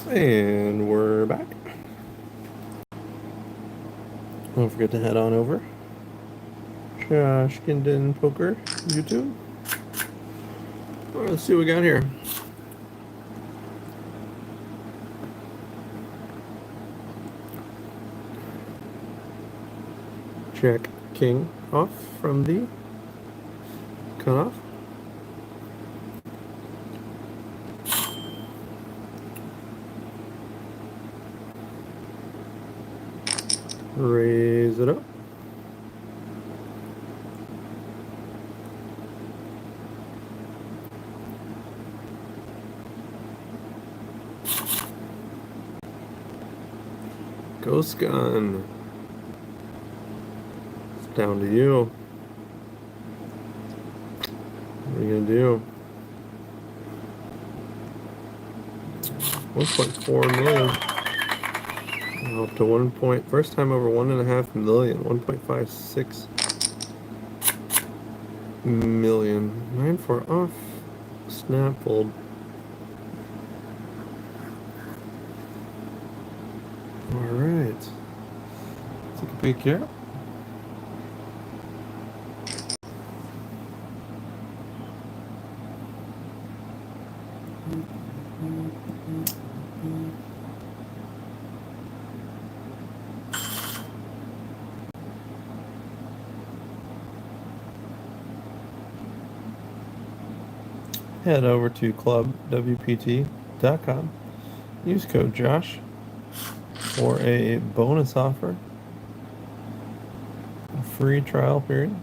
And we're back. Don't forget to head on over Josh Guindon Poker YouTube. All right, let's see what we got here. Jack King off from the cutoff. Raise it up. Ghost gun. It's down to you. What are you gonna do? 1.4 million. Up to 1 point. First time over 1.5 million. 1.56 million. 9-4 off. Snap fold. Alright. Take a peek here. Head over to clubwpt.com. Use code Josh for a bonus offer. A free trial period.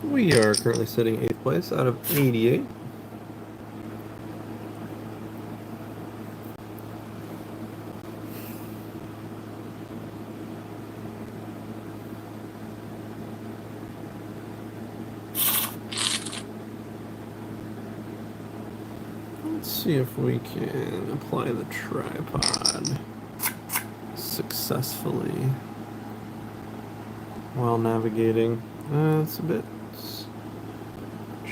We are currently sitting 8th place out of 88. Let's see if we can apply the tripod successfully while navigating. It's a bit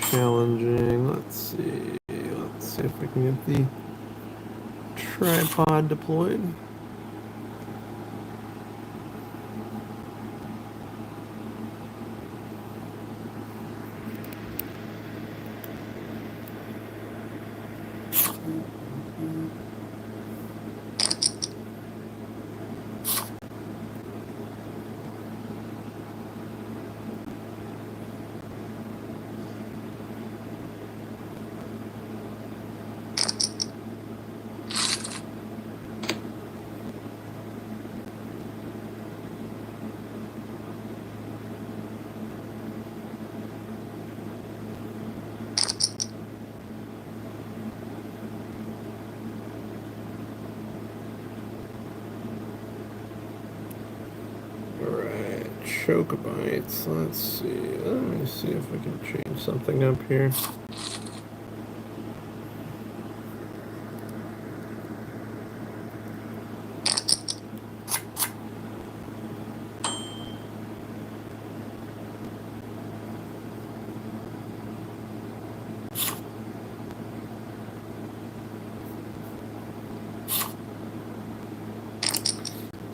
challenging. Let's see if we can get the tripod deployed. Choke bites. Let's see. Let me see if we can change something up here.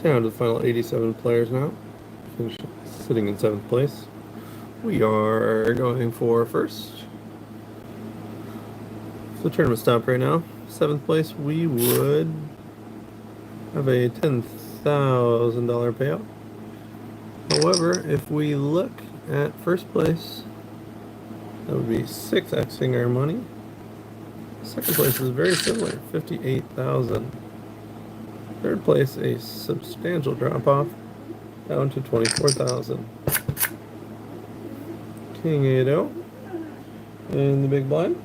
Down to the final 87 players now. Finish sitting in 7th place. We are going for first. So the tournament stopped right now. 7th place, we would have a $10,000 payout. However, if we look at first place, that would be 6xing our money. Second place is very similar, 58,000. Third place, a substantial drop off, down to 24,000. King 8-0 in the big blind.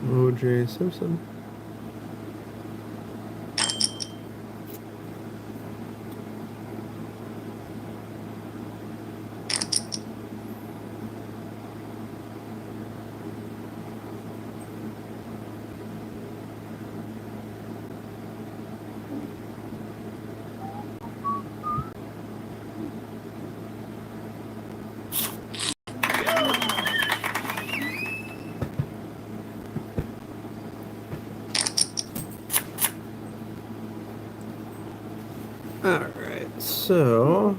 O.J. Simpson. Alright, so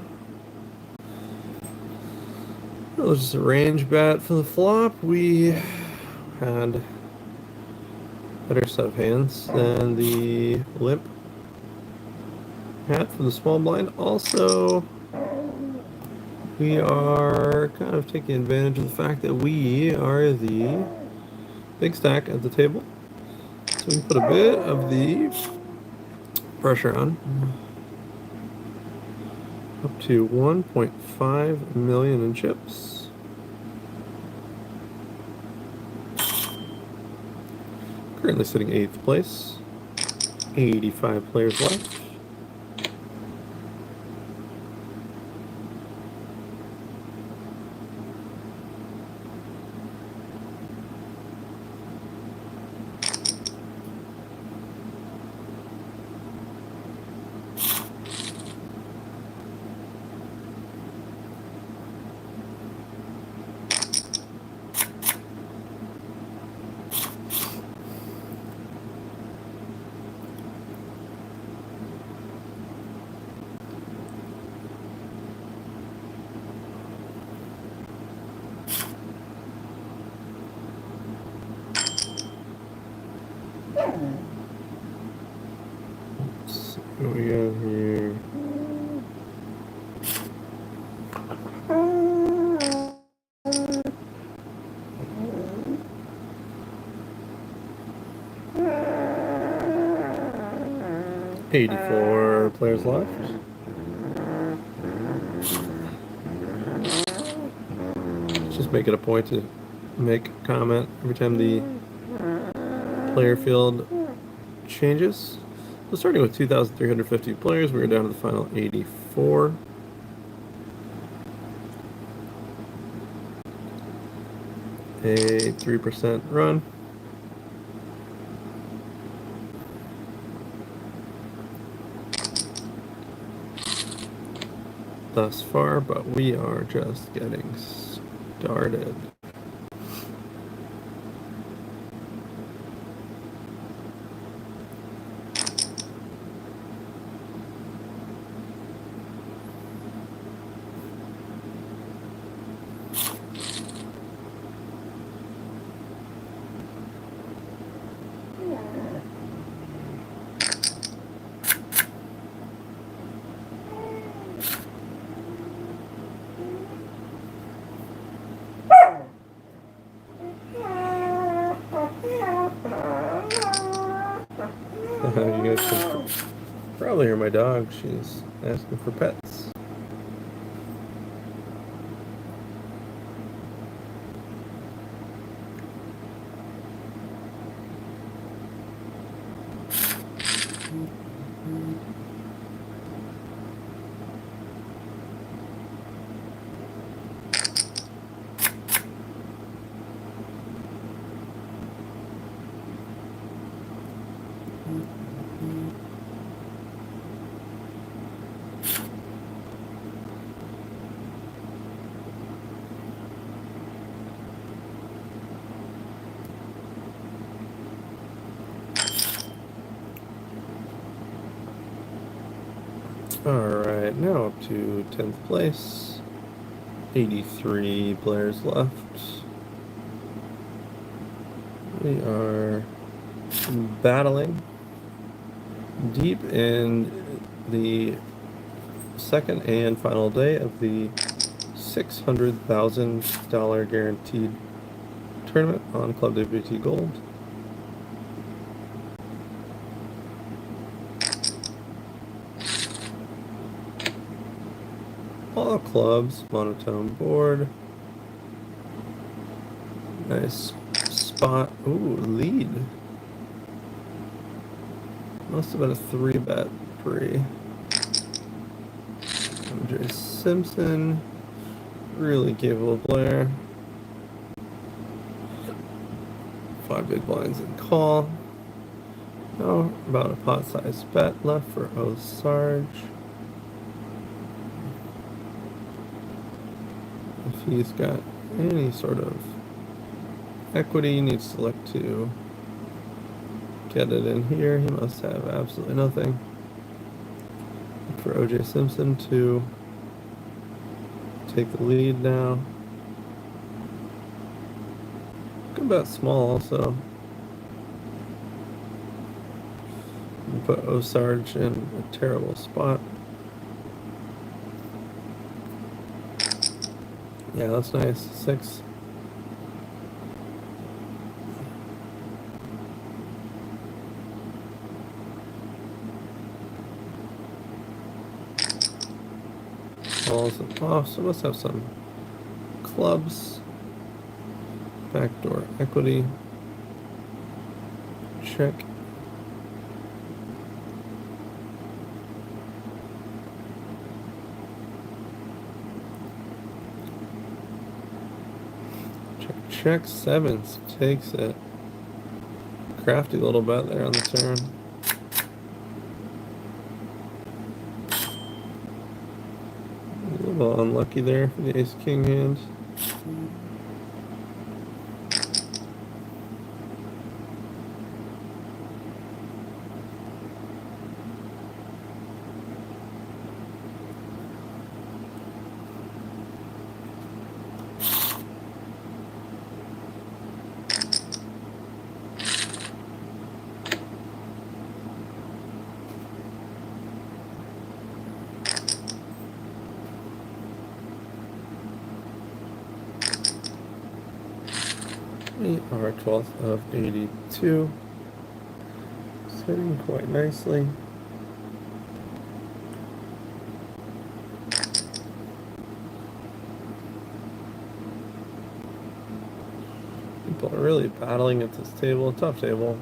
that was just a range bet for the flop. We had better set of hands than the limp. hat for the small blind. Also, we are kind of taking advantage of the fact that we are the big stack at the table. So we put a bit of the pressure on. Up to 1.5 million in chips. Currently sitting 8th place. 85 players left. Let's see what we got here. $84 players left. Just make it a point to make a comment every time the player field changes. So starting with 2,350 players, we are down to the final 84. A 3% run. Thus far, but we are just getting started. You guys can probably hear my dog. She's asking for pets. Alright, now up to 10th place. 83 players left. We are battling deep in the second and final day of the $600,000 guaranteed tournament on Club WT Gold. All clubs, monotone board. Nice spot. Ooh, lead. Must have been a 3-bet pre. OJ Simpson. Really capable player. 5 big blinds in call. Now about a pot-sized bet left for Osarge. If he's got any sort of equity, he needs to look to get it in here. He must have absolutely nothing. For OJ Simpson to take the lead now. Good bet small also. put Osarge in a terrible spot. Yeah, that's nice. 6. Balls and off, so let's have some clubs. Backdoor equity. Check. Check 7s takes it. Crafty little bet there on the turn. A little unlucky there for the ace-king hand. We are 12th of 82. Sitting quite nicely. People are really battling at this table. Tough table.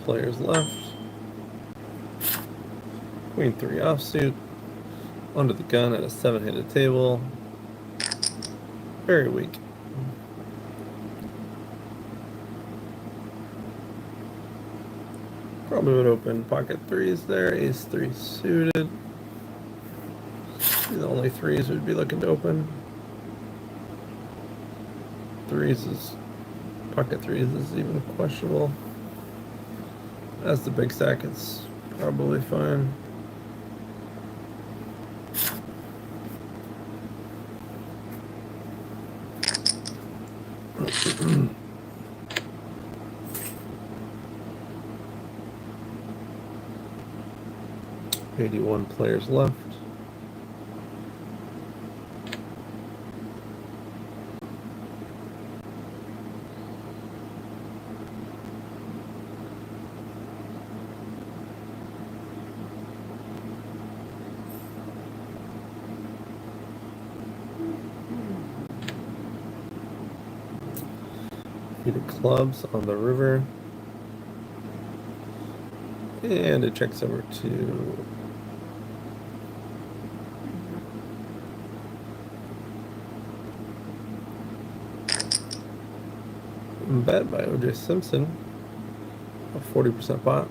Players left. Queen 3 offsuit. Under the gun at a 7-handed table. Very weak. Probably would open pocket 3s there. Ace 3 suited. The only 3s we'd be looking to open. 3s is pocket 3s is even questionable. As the big stack, it's probably fine. $81 players left. Eight clubs on the river. And it checks over to bet by O.J. Simpson. A 40% pot.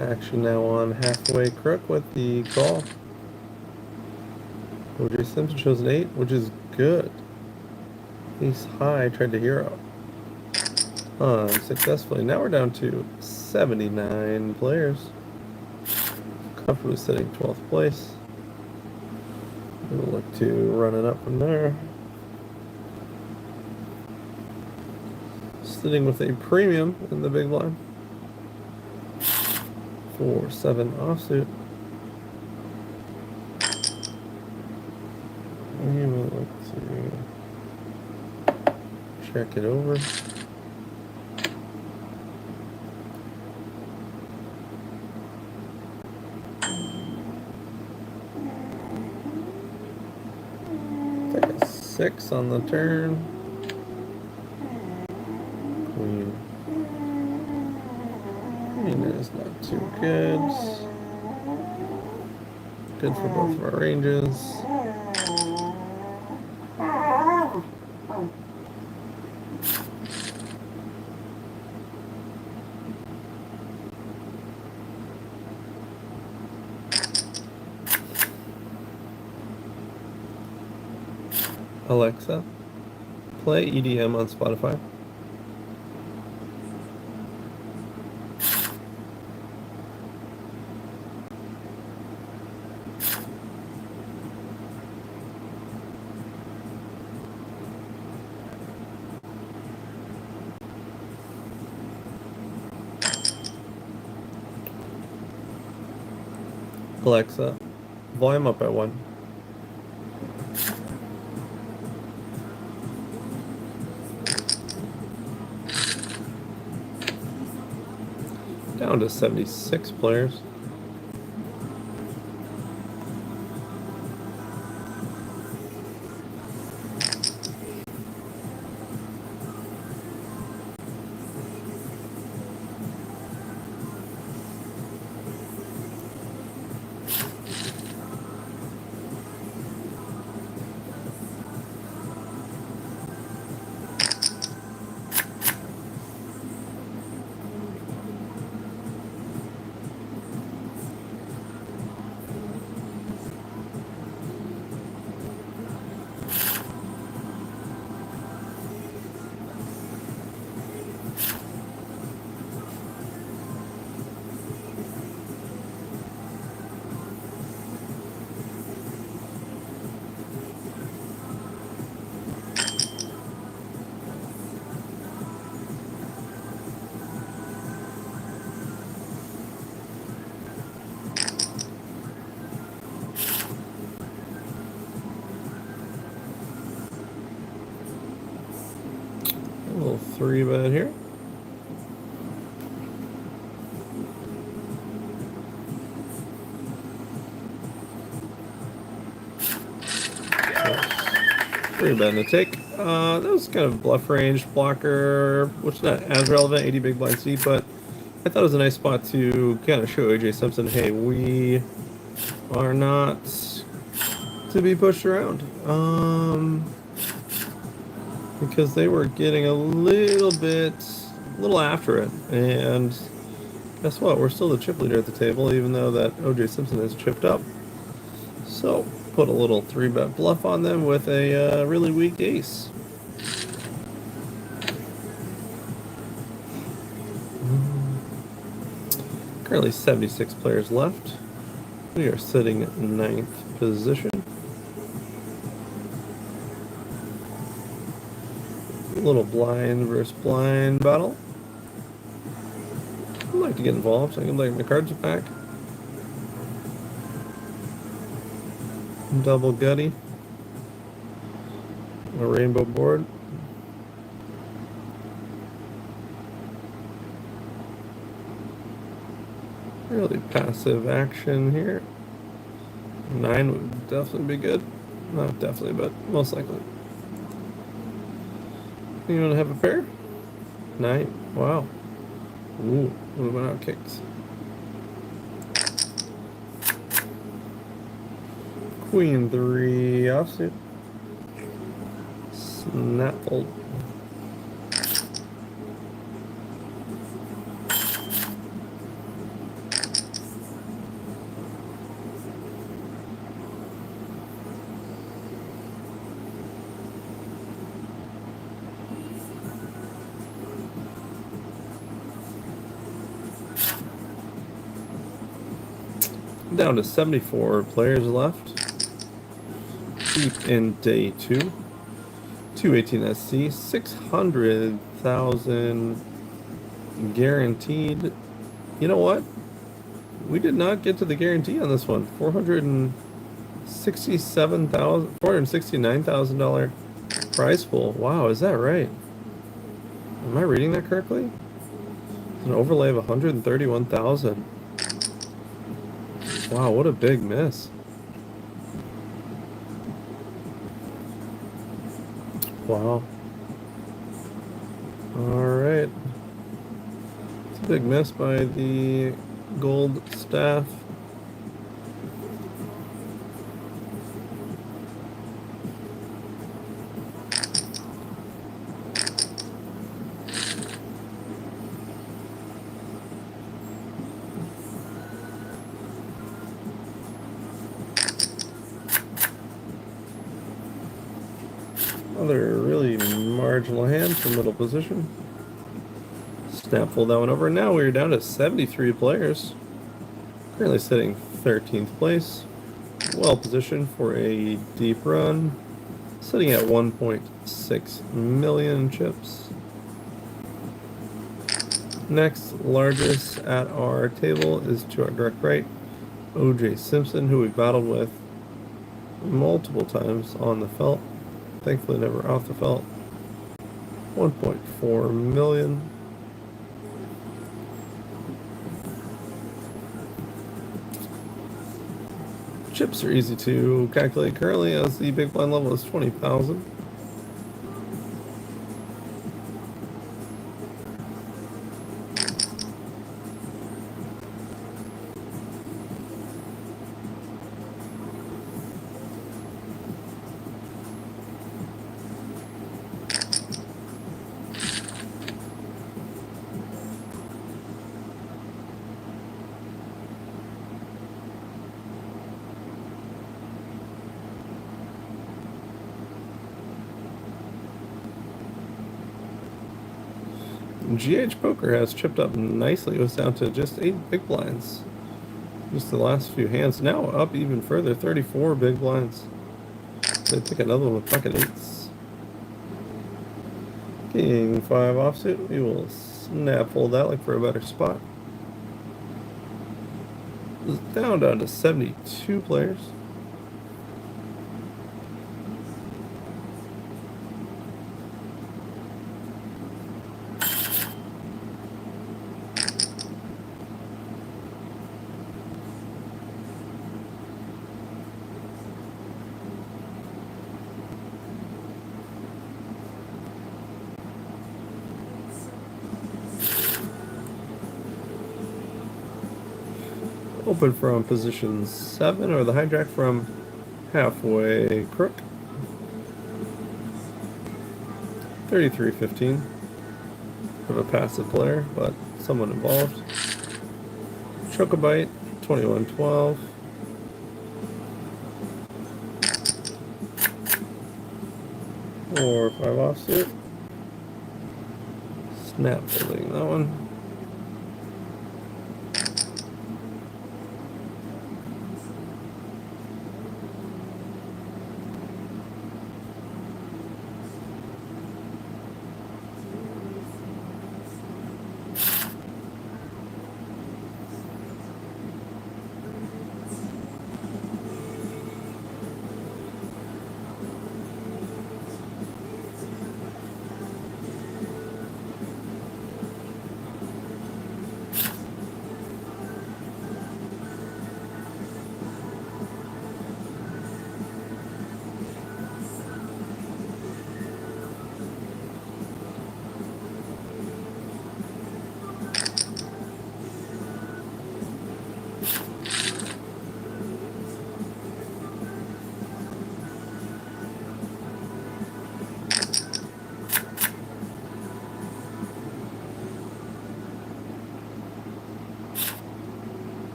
Action now on halfway crook with the call. O.J. Simpson shows an 8, which is good. Ace high tried to hero. Successfully. Now we're down to 79 players. Comfortably sitting 12th place. We'll look to run it up from there. Sitting with a premium in the big blind. 4-7 offsuit. We will look to check it over. Take a 6 on the turn. Queen. Queen is not too good. Good for both of our ranges. Alexa, play EDM on Spotify. Alexa, volume up by 1. Down to 76 players. A little 3-bet here. Three bet and a take. That was kind of bluff range blocker, which is not as relevant, 80 big blind deep, but I thought it was a nice spot to kind of show AJ Simpson, hey, we are not to be pushed around. Because they were getting a little after it, and guess what? We're still the chip leader at the table, even though that OJ Simpson has chipped up. So put a little 3-bet bluff on them with a really weak ace. Currently 76 players left. We are sitting at 9th position. A little blind versus blind battle. I'd like to get involved, so I can like my cards back. Double gutty. A rainbow board. Really passive action here. 9 would definitely be good. Not definitely, but most likely. You want to have a pair? 9. Wow. Ooh, we went out kicks. Queen 3 offsuit. Snap fold. Down to 74 players left. Deep in day 2. 218 SC, 600,000 guaranteed. You know what? We did not get to the guarantee on this one. $469,000 prize pool. Wow, is that right? Am I reading that correctly? It's an overlay of 131,000. Wow, what a big miss. Wow. Alright. It's a big miss by the gold staff. Another really marginal hand from middle position. Snap fold that one over. Now we're down to 73 players. Currently sitting 13th place. Well positioned for a deep run. Sitting at 1.6 million chips. Next largest at our table is to our direct right. O.J. Simpson, who we battled with multiple times on the felt. Thankfully, never off the felt. 1.4 million. Chips are easy to calculate currently as the big blind level is 20,000. GH Poker has chipped up nicely. It was down to just 8 big blinds. Just the last few hands. Now up even further, 34 big blinds. They pick another one with pocket 8s. King 5 offsuit. We will snap fold that like for a better spot. It's down to 72 players. Open from position 7, or the hijack from halfway crook. 33-15. Of a passive player, but someone involved. Chocobite, 21-12. Or 5 offsuit. Snap folding that one.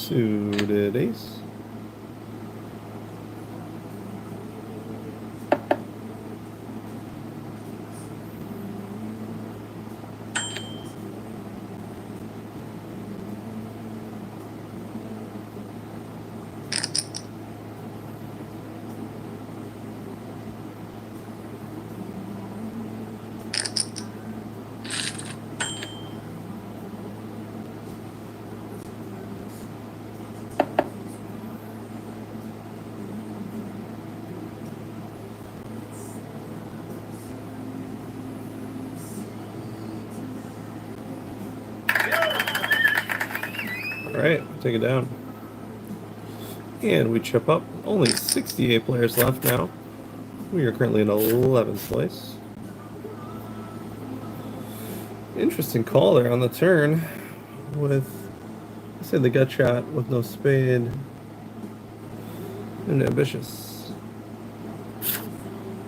Suited ace. Alright, take it down. And we chip up. Only 68 players left now. We are currently in 11th place. Interesting call there on the turn with, I say, the gut shot with no spade. And ambitious.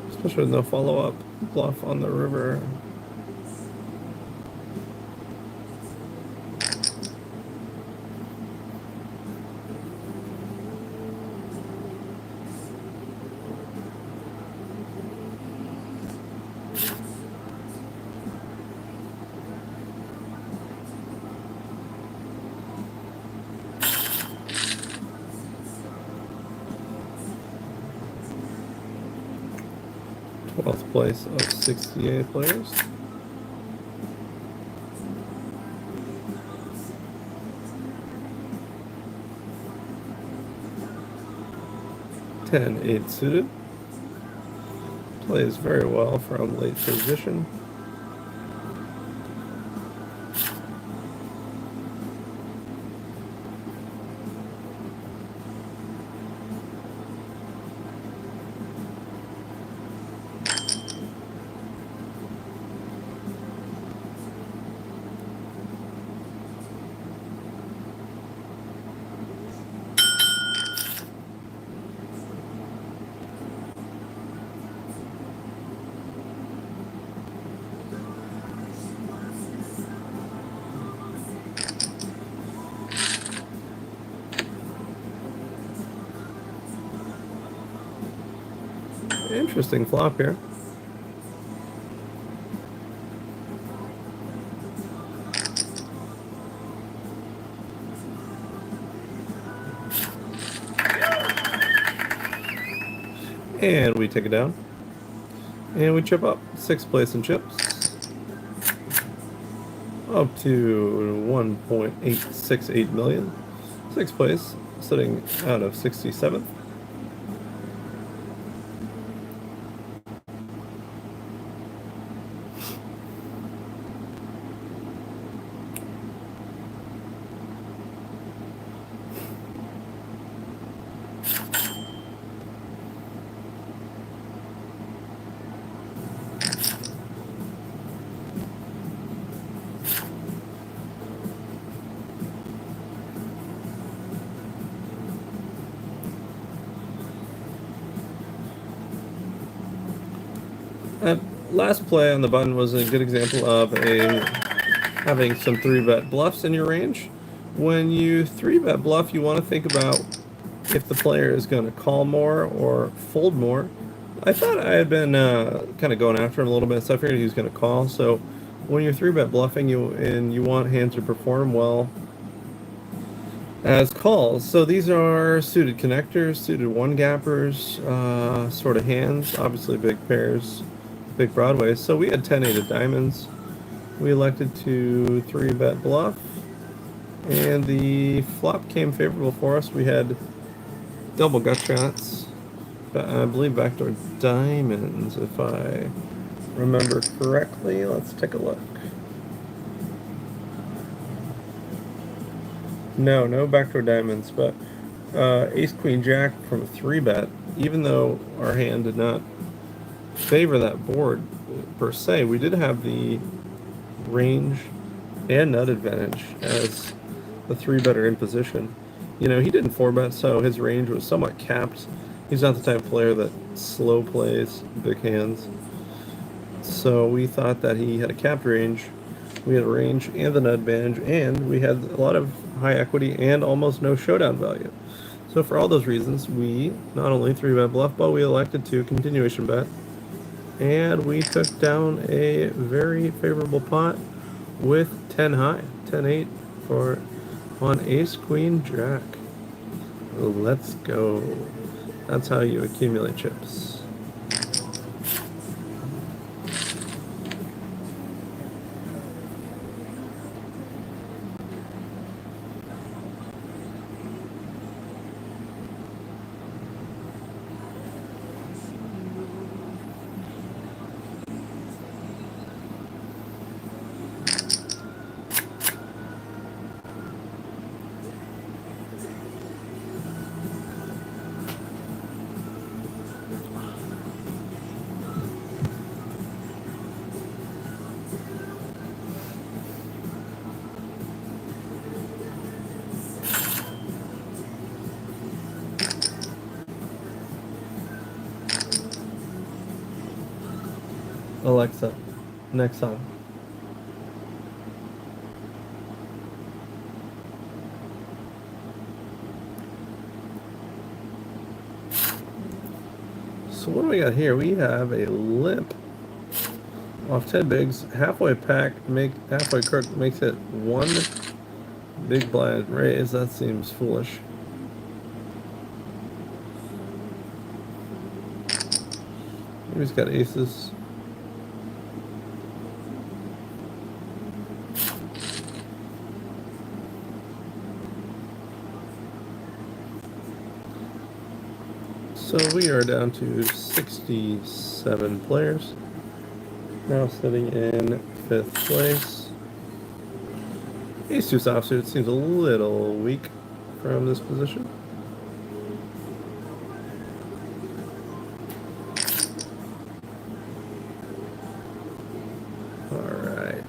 Especially with no follow-up bluff on the river. 12th place of 68 players. Ten, 8 suited. Plays very well from late position. Interesting flop here. And we take it down. And we chip up. 6th place in chips. Up to 1.868 million. 6th place, sitting out of 67th. That last play on the button was a good example of having some 3-bet bluffs in your range. When you 3-bet bluff, you want to think about if the player is going to call more or fold more. I thought I had been kind of going after him a little bit, so I figured he was going to call. So when you're 3-bet bluffing, you want hands to perform well as calls. So these are suited connectors, suited one-gappers, sort of hands, obviously big pairs, big broadways. So we had 10-8 of diamonds. We elected to 3-bet bluff, and the flop came favorable for us. We had double gut shots, I believe backdoor diamonds, if I remember correctly. Let's take a look. No backdoor diamonds, but ace, queen, jack from a 3-bet, even though our hand did not favor that board per se, we did have the range and nut advantage as the 3-better in position. You know, he didn't 4-bet, so his range was somewhat capped. He's not the type of player that slow plays big hands. So we thought that he had a capped range. We had a range and the nut advantage, and we had a lot of high equity and almost no showdown value. So for all those reasons, we not only 3-bet bluff, but we elected to continuation bet. And we took down a very favorable pot with 10 high, 10-8 for on ace, queen, jack. Let's go. That's how you accumulate chips. Alexa, next song. So what do we got here? We have a limp off 10 bigs, halfway pack, halfway crook makes it one big blind raise. That seems foolish. He's got aces. So we are down to 67 players. Now sitting in 5th place. Ace-2 offsuit seems a little weak from this position. Alright.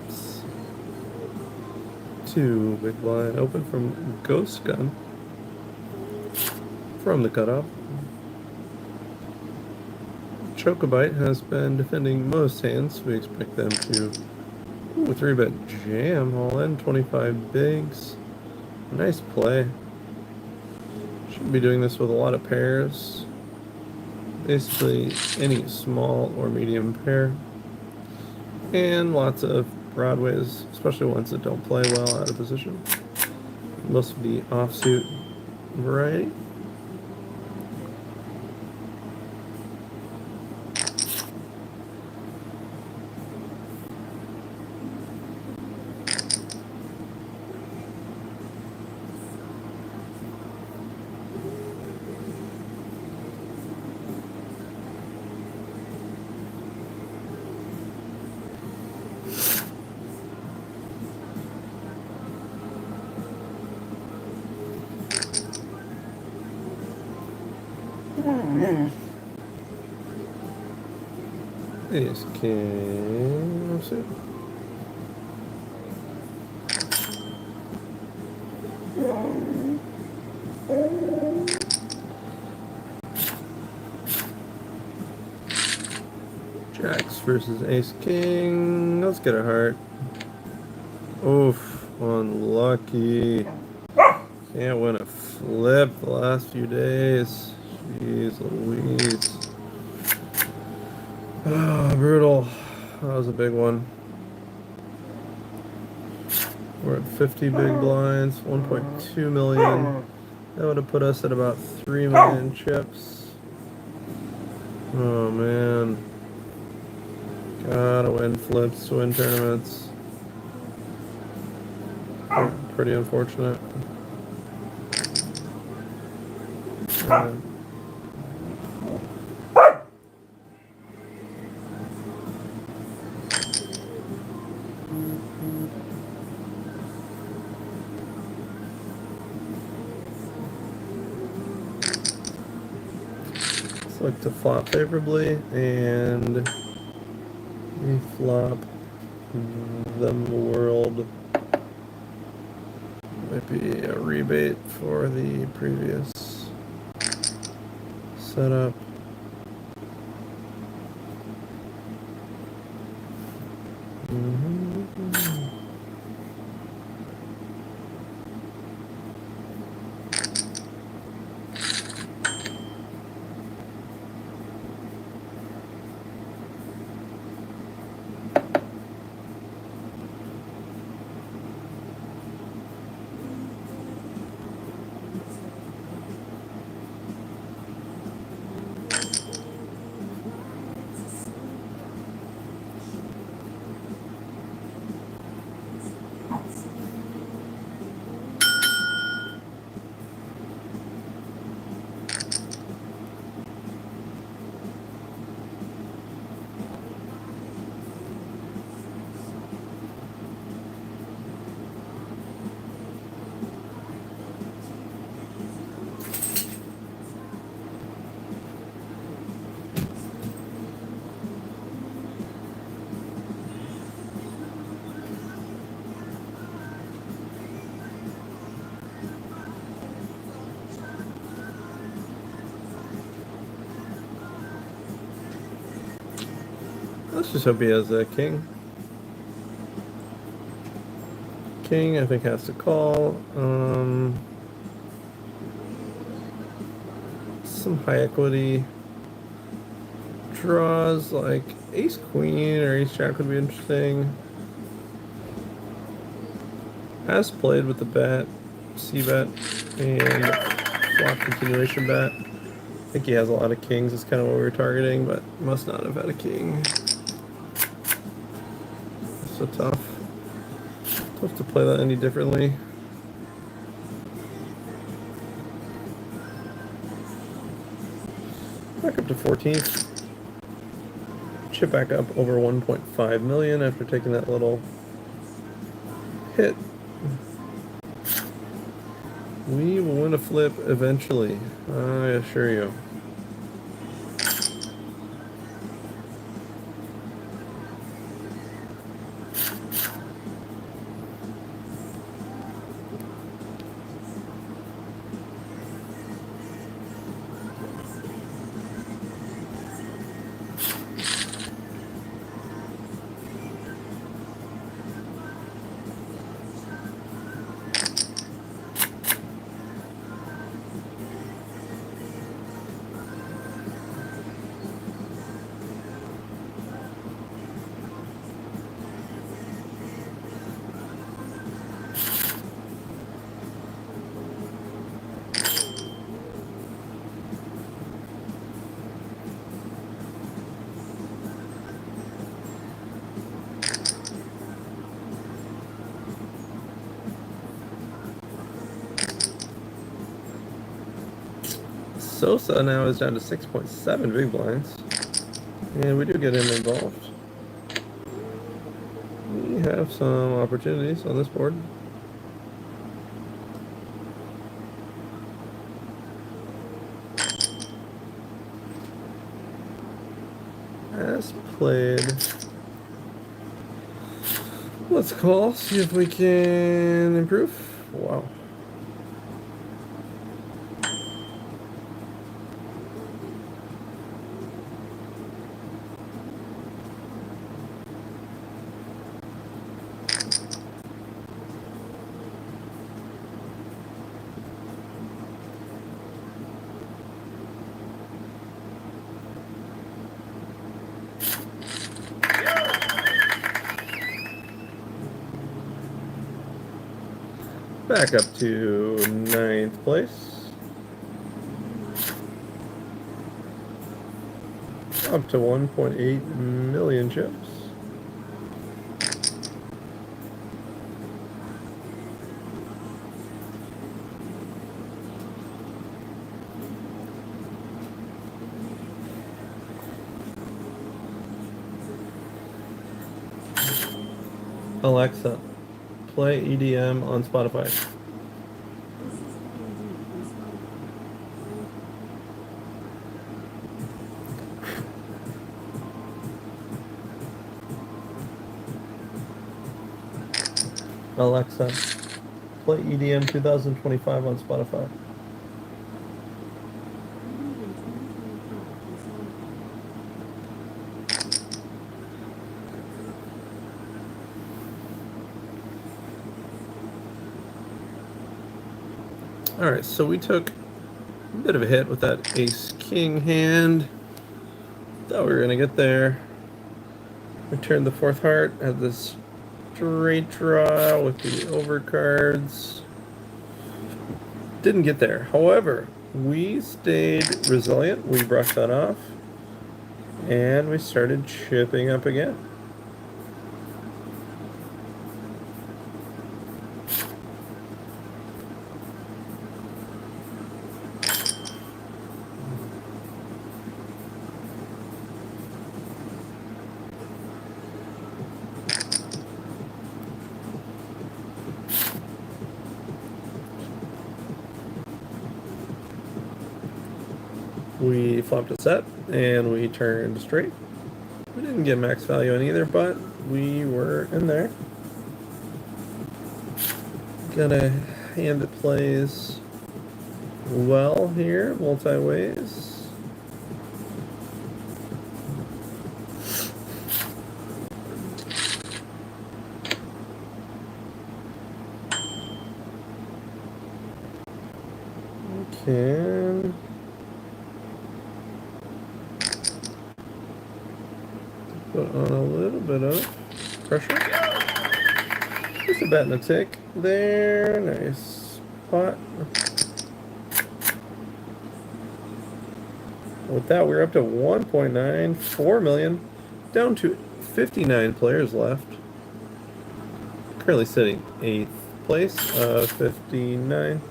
2 big blind open from Ghost Gun from the cutoff. Chocobite has been defending most hands. We expect them to 3-bet jam all in, 25 bigs. Nice play. Should be doing this with a lot of pairs. Basically any small or medium pair. And lots of broadways, especially ones that don't play well out of position. Most of the offsuit variety. Ace king offsuit. Jacks versus ace king. Let's get a heart. Oof, unlucky. Can't win a flip the last few days. Jeez Louise. Oh, brutal. That was a big one. We're at 50 big blinds, 1.2 million. That would have put us at about 3 million chips. Oh man. Gotta win flips to win tournaments. Pretty unfortunate. Look to flop favorably, and we flop them world. Might be a rebate for the previous setup. Let's just hope he has a king. King, I think, has to call. Some high equity draws like ace queen or ace jack would be interesting. Has played with the bet, c bet, and flop continuation bet. I think he has a lot of kings, is kind of what we were targeting, but must not have had a king. So tough. Tough to play that any differently. Back up to 14th. Chip back up over 1.5 million after taking that little hit. We will win a flip eventually, I assure you. Sosa now is down to 6.7 big blinds. And we do get him involved. We have some opportunities on this board. As played. Let's call, see if we can improve. Wow. Back up to 9th place. Up to 1.8 million chips. Alexa, play EDM on Spotify. Alexa, play EDM 2025 on Spotify. Alright, so we took a bit of a hit with that ace-king hand. Thought we were going to get there. We turned the 4th heart, had this straight draw with the overcards. Didn't get there. However, we stayed resilient. We brushed that off. And we started chipping up again. We flopped a set and we turned straight. We didn't get max value on either, but we were in there. Got a hand that plays well here, multi-ways. Can put on a little bit of pressure. Just a bet and a tick there. Nice pot. With that, we're up to 1.94 million, down to 59 players left. Currently sitting 8th place, 59.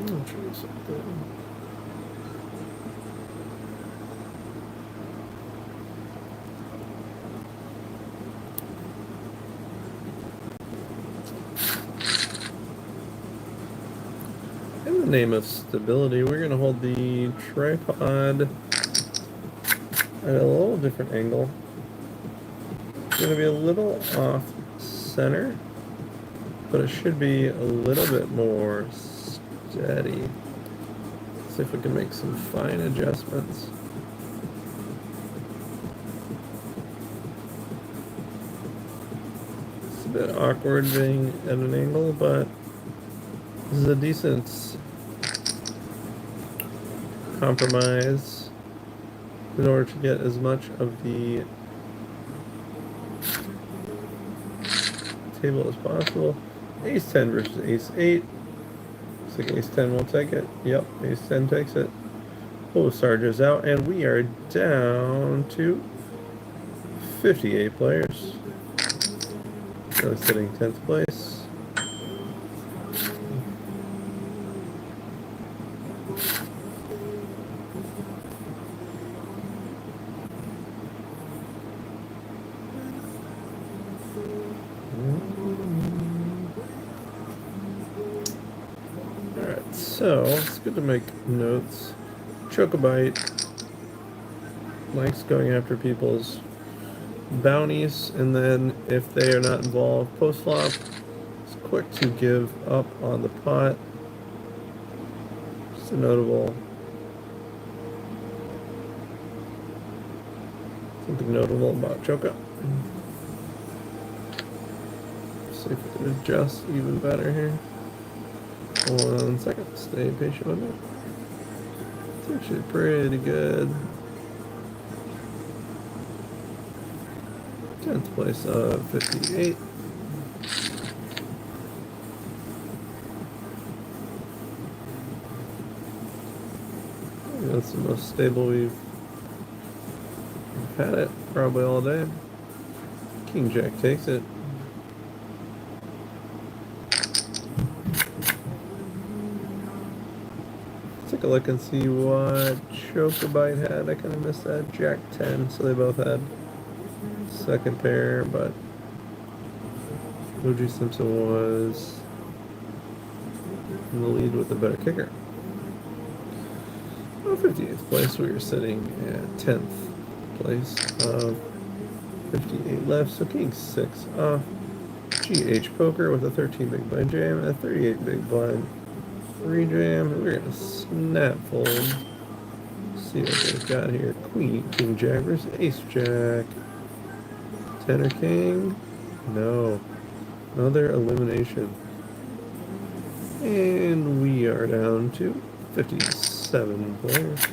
I'll try something. In the name of stability, we're going to hold the tripod at a little different angle. It's going to be a little off center, but it should be a little bit more steady. Let's see if we can make some fine adjustments. It's a bit awkward being at an angle, but this is a decent compromise in order to get as much of the table as possible. Ace 10 versus Ace 8. Looks like Ace 10 will take it. Yep, Ace 10 takes it. Pull Sarges out, and we are down to 58 players. Really sitting 10th place. Alright, so it's good to make notes. Chocobite likes going after people's bounties, and then if they are not involved post-flop, it's quick to give up on the pot. Just a notable something notable about Choco. See if we can adjust even better here. 1 second, stay patient with me. It's actually pretty good. 10th place of 58. That's the most stable we've had it probably all day. King Jack takes it. Take a look and see what Chocobite had. I kind of missed that. Jack 10, so they both had second pair, but OG Simpson was in the lead with the better kicker. Well, 58th place, we were sitting at 10th place of 58 left, so King 6 off. GH Poker with a 13 big blind jam and a 38 big blind free jam. We're gonna snap fold. See what they've got here. Queen, King Jack versus Ace Jack. Tenor King. No. Another elimination. And we are down to 57 players.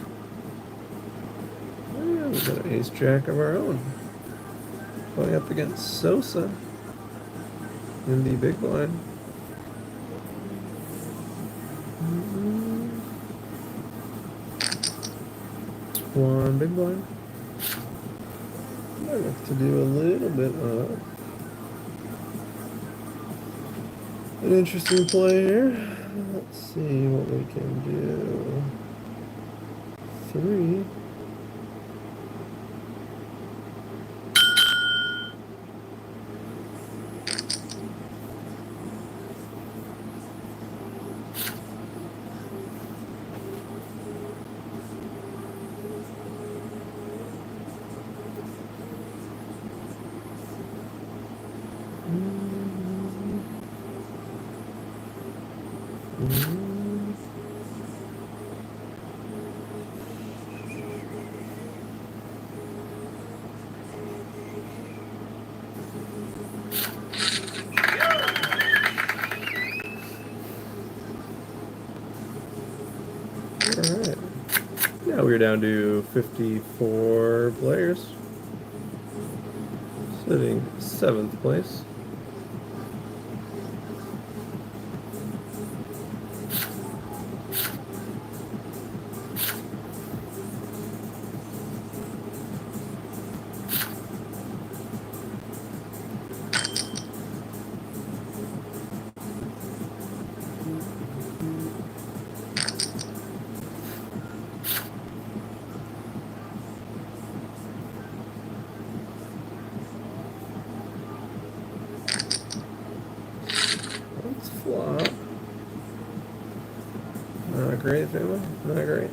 And we've got an Ace Jack of our own. Going up against Sosa in the big blind. One big blind. I have to do a little bit of an interesting play here. Let's see what we can do. 3. we're down to 54 players. Sitting 7th place. Let's flop. Not great, family. Not great.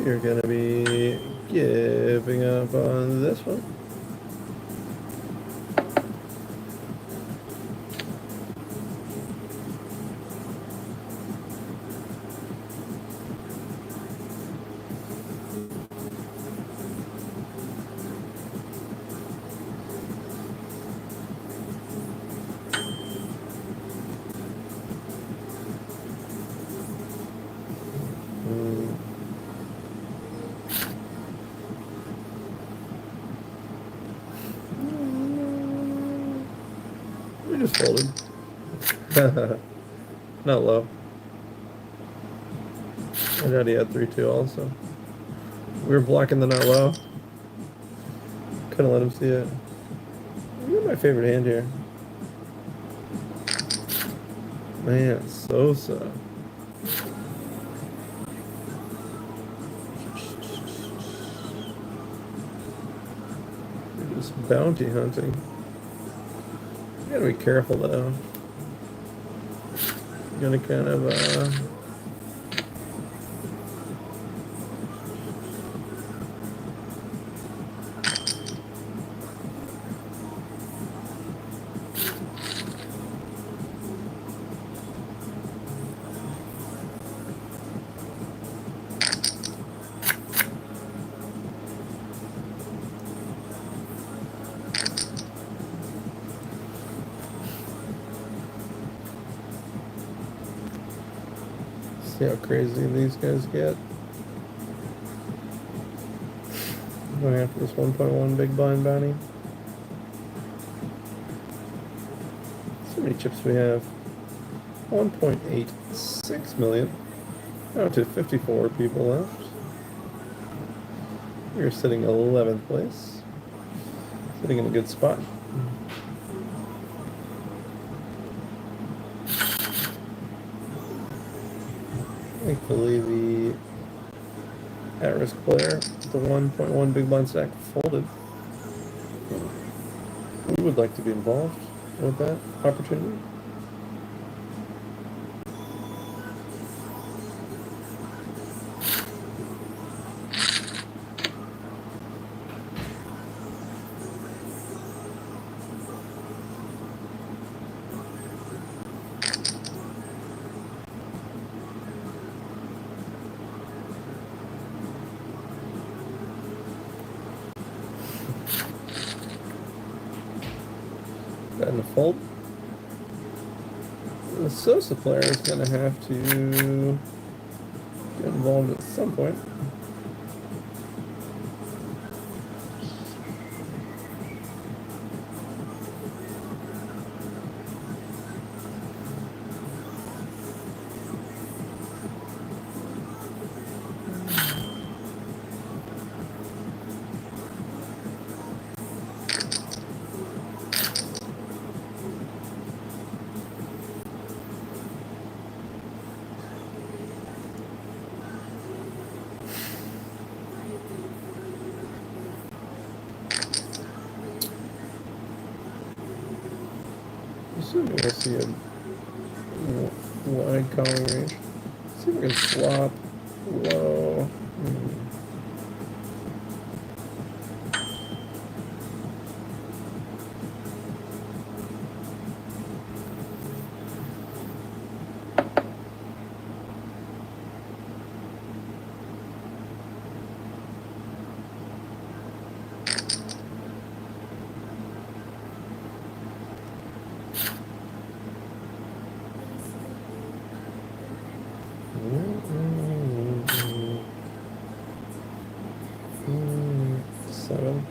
You're gonna be giving up on this one. We just folded. Not low. I thought he had 3-2 also. We were blocking the not low. Couldn't let him see it. You're my favorite hand here. Man, Sosa. You're just bounty hunting. You gotta be careful though. You gotta kind of see how crazy these guys get. Going after this 1.1 big blind bounty. So many chips we have. 1.86 million. Down to 54 people left. We're sitting 11th place. Sitting in a good spot. Thankfully, the at-risk player, the 1.1 big blind stack, folded. We would like to be involved with that opportunity. In the fold. The Sosa player is going to have to get involved at some point. Assuming I see a wide calling range. See if we can flop low. Seven.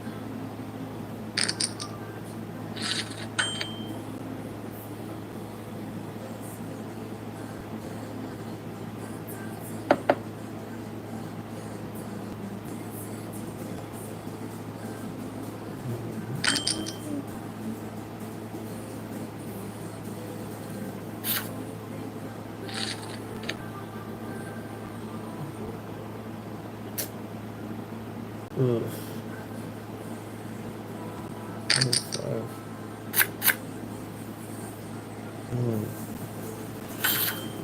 Ugh. 5.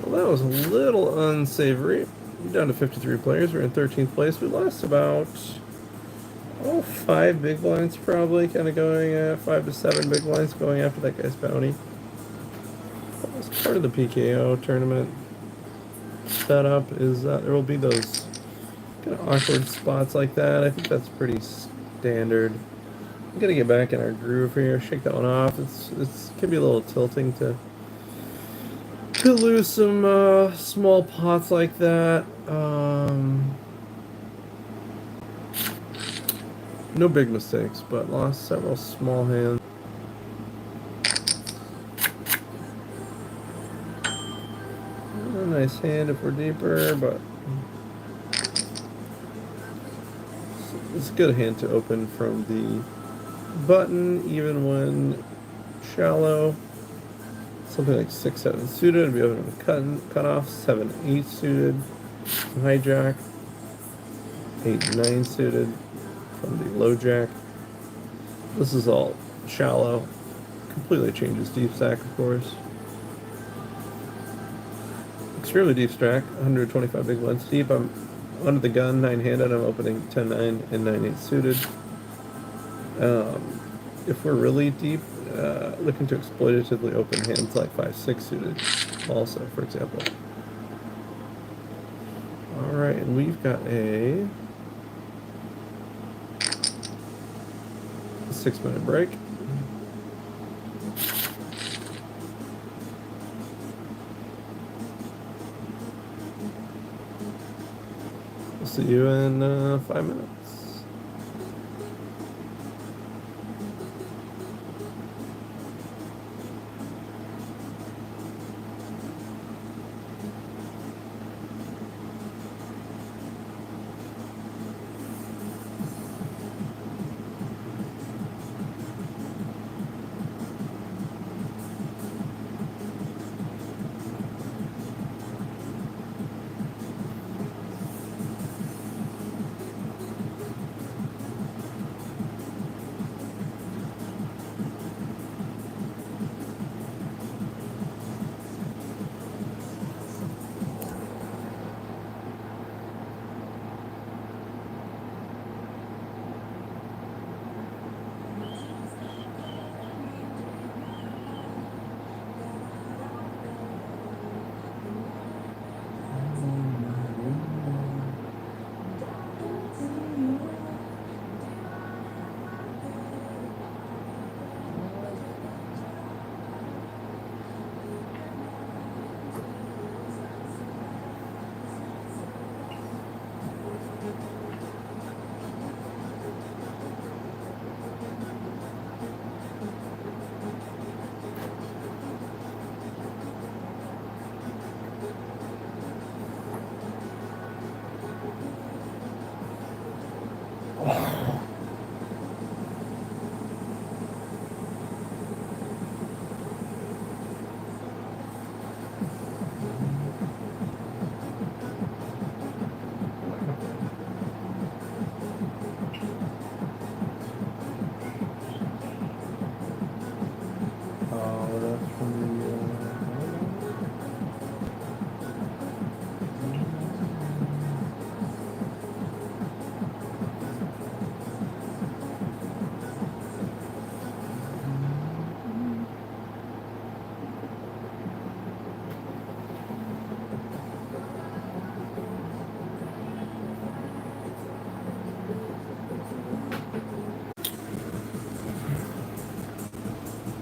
Well, that was a little unsavory. We're down to 53 players. We're in 13th place. We lost about 5 big blinds probably, kind of going 5 to 7 big blinds going after that guy's bounty. As part of the PKO tournament setup is that there will be those kind of awkward spots like that. I think that's pretty standard. I'm gonna get back in our groove here, shake that one off. It's can be a little tilting to lose some small pots like that. No big mistakes, but lost several small hands. A nice hand if we're deeper, but it's a good hand to open from the button, even when shallow. Something like 6-7 suited, we open with cut off, 7-8 suited, hijack, 8-9 suited from the low jack. This is all shallow. Completely changes deep stack, of course. Extremely deep stack, 125 big blinds deep. I'm under the gun, 9-handed. I'm opening 10-9 and 9-8 suited. If we're really deep, looking to exploitatively open hands like 5-6 suited, also, for example. All right, and we've got a 6-minute break. We'll see you in 5 minutes.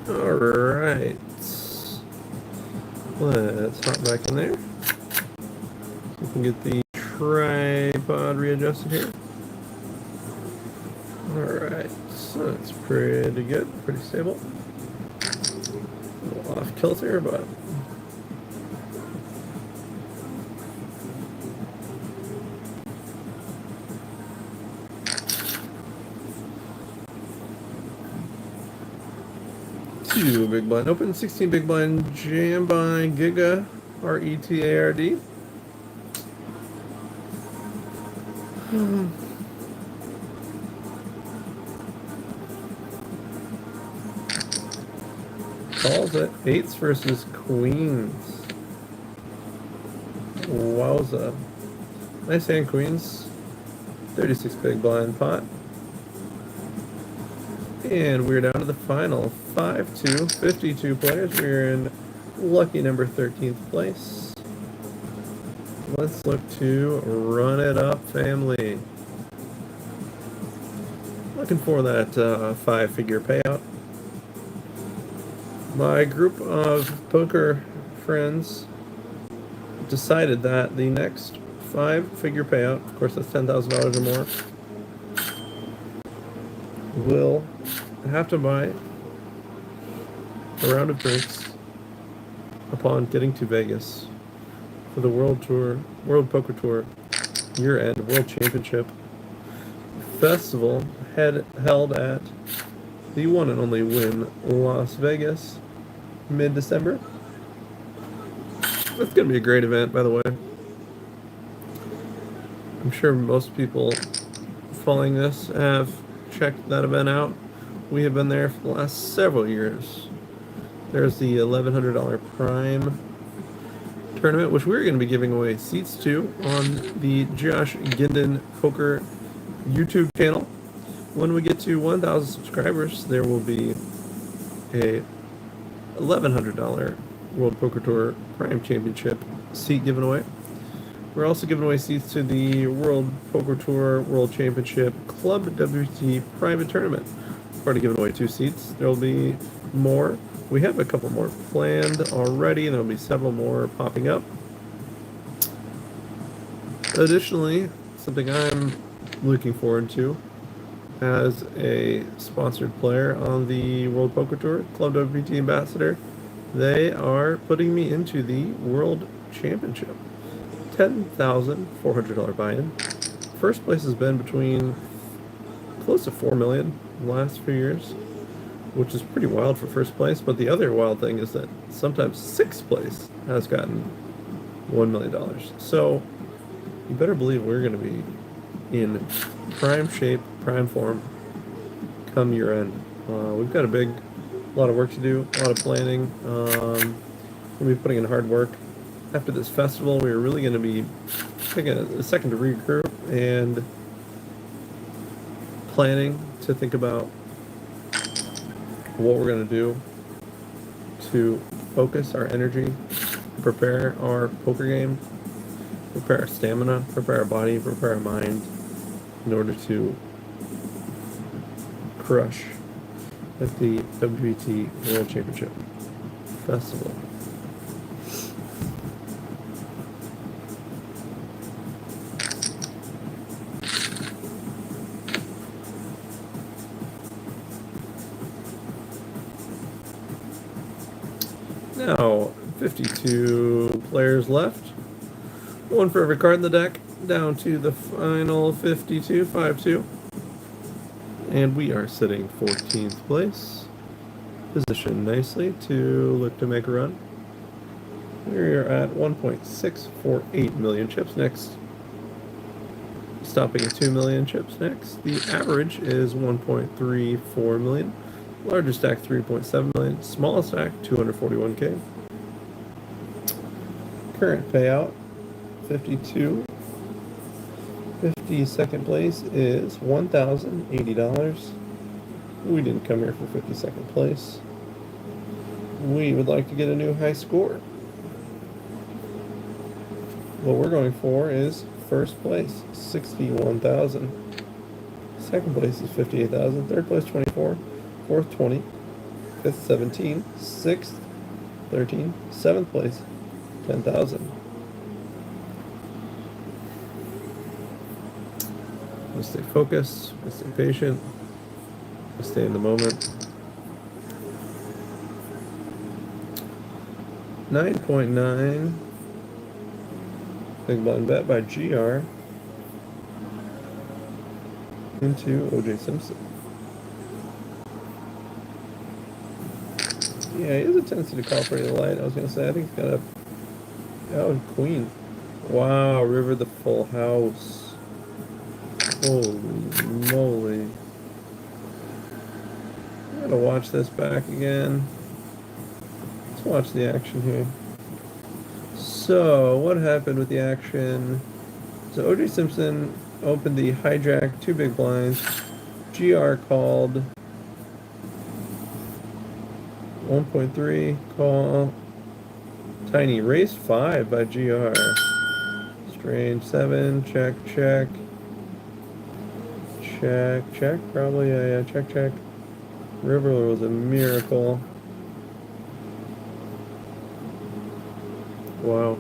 Alright. Let's hop back in there. We can get the tripod readjusted here. Alright, so that's pretty good, pretty stable. A little off kilter, but two big blind open, 16 big blind jam by Giga, Retard. Calls it eights versus queens. Wowza. Nice hand, queens. 36 big blind pot. And we're down to the final 5-2, 52 players. We're in lucky number 13th place. Let's look to run it up, family. Looking for that 5-figure payout. My group of poker friends decided that the next 5-figure payout, of course that's $10,000 or more, will have to buy a round of drinks upon getting to Vegas for the World Poker Tour year-end World Championship Festival held at the one and only Wynn Las Vegas mid-December. That's going to be a great event, by the way. I'm sure most people following this have checked that event out. We have been there for the last several years. There's the $1,100 Prime tournament, which we're going to be giving away seats to on the Josh Guindon Poker YouTube channel. When we get to 1,000 subscribers, there will be a $1,100 World Poker Tour Prime Championship seat given away. We're also giving away seats to the World Poker Tour World Championship Club WT Private Tournament. We've already given away 2 seats. There will be more. We have a couple more planned already, and there will be several more popping up. Additionally, something I'm looking forward to as a sponsored player on the World Poker Tour, Club WPT Ambassador, they are putting me into the World Championship. $10,400 buy-in. First place has been between close to $4 million in the last few years, which is pretty wild for first place. But the other wild thing is that sometimes sixth place has gotten $1 million. So you better believe we're going to be in prime shape, prime form come year end. We've got a lot of work to do, a lot of planning. We'll be putting in hard work. After this festival, we're really going to be taking a second to regroup and planning to think about what we're going to do to focus our energy, prepare our poker game, prepare our stamina, prepare our body, prepare our mind in order to crush at the WPT World Championship Festival. Now, 52 players left. One for every card in the deck. Down to the final 52, 5-2. And we are sitting 14th place. Positioned nicely to look to make a run. We're at 1.648 million chips next. Stopping at 2 million chips next. The average is 1.34 million. Largest stack 3.7 million. Smallest stack 241K. Current payout 52. 52nd place is $1,080. We didn't come here for 52nd place. We would like to get a new high score. What we're going for is first place, 61,000. Second place is 58,000. Third place, 24. Fourth, 20. 5th, 17, 6th, 13, 7th place, 10,000. We stay focused, we stay patient, we stay in the moment. 9.9. Big blind bet by GR into OJ Simpson. Yeah, he has a tendency to call pretty light. I was going to say, I think he's got a... Oh, queen. Wow, river the full house. Holy moly. I gotta watch this back again. Let's watch the action here. So, what happened with the action? So, OJ Simpson opened the hijack, 2 big blinds. GR called 1.3, call. Tiny raised 5 by GR. Strange 7, check, check. Check, check, probably, yeah, check, check. River was a miracle. Wow.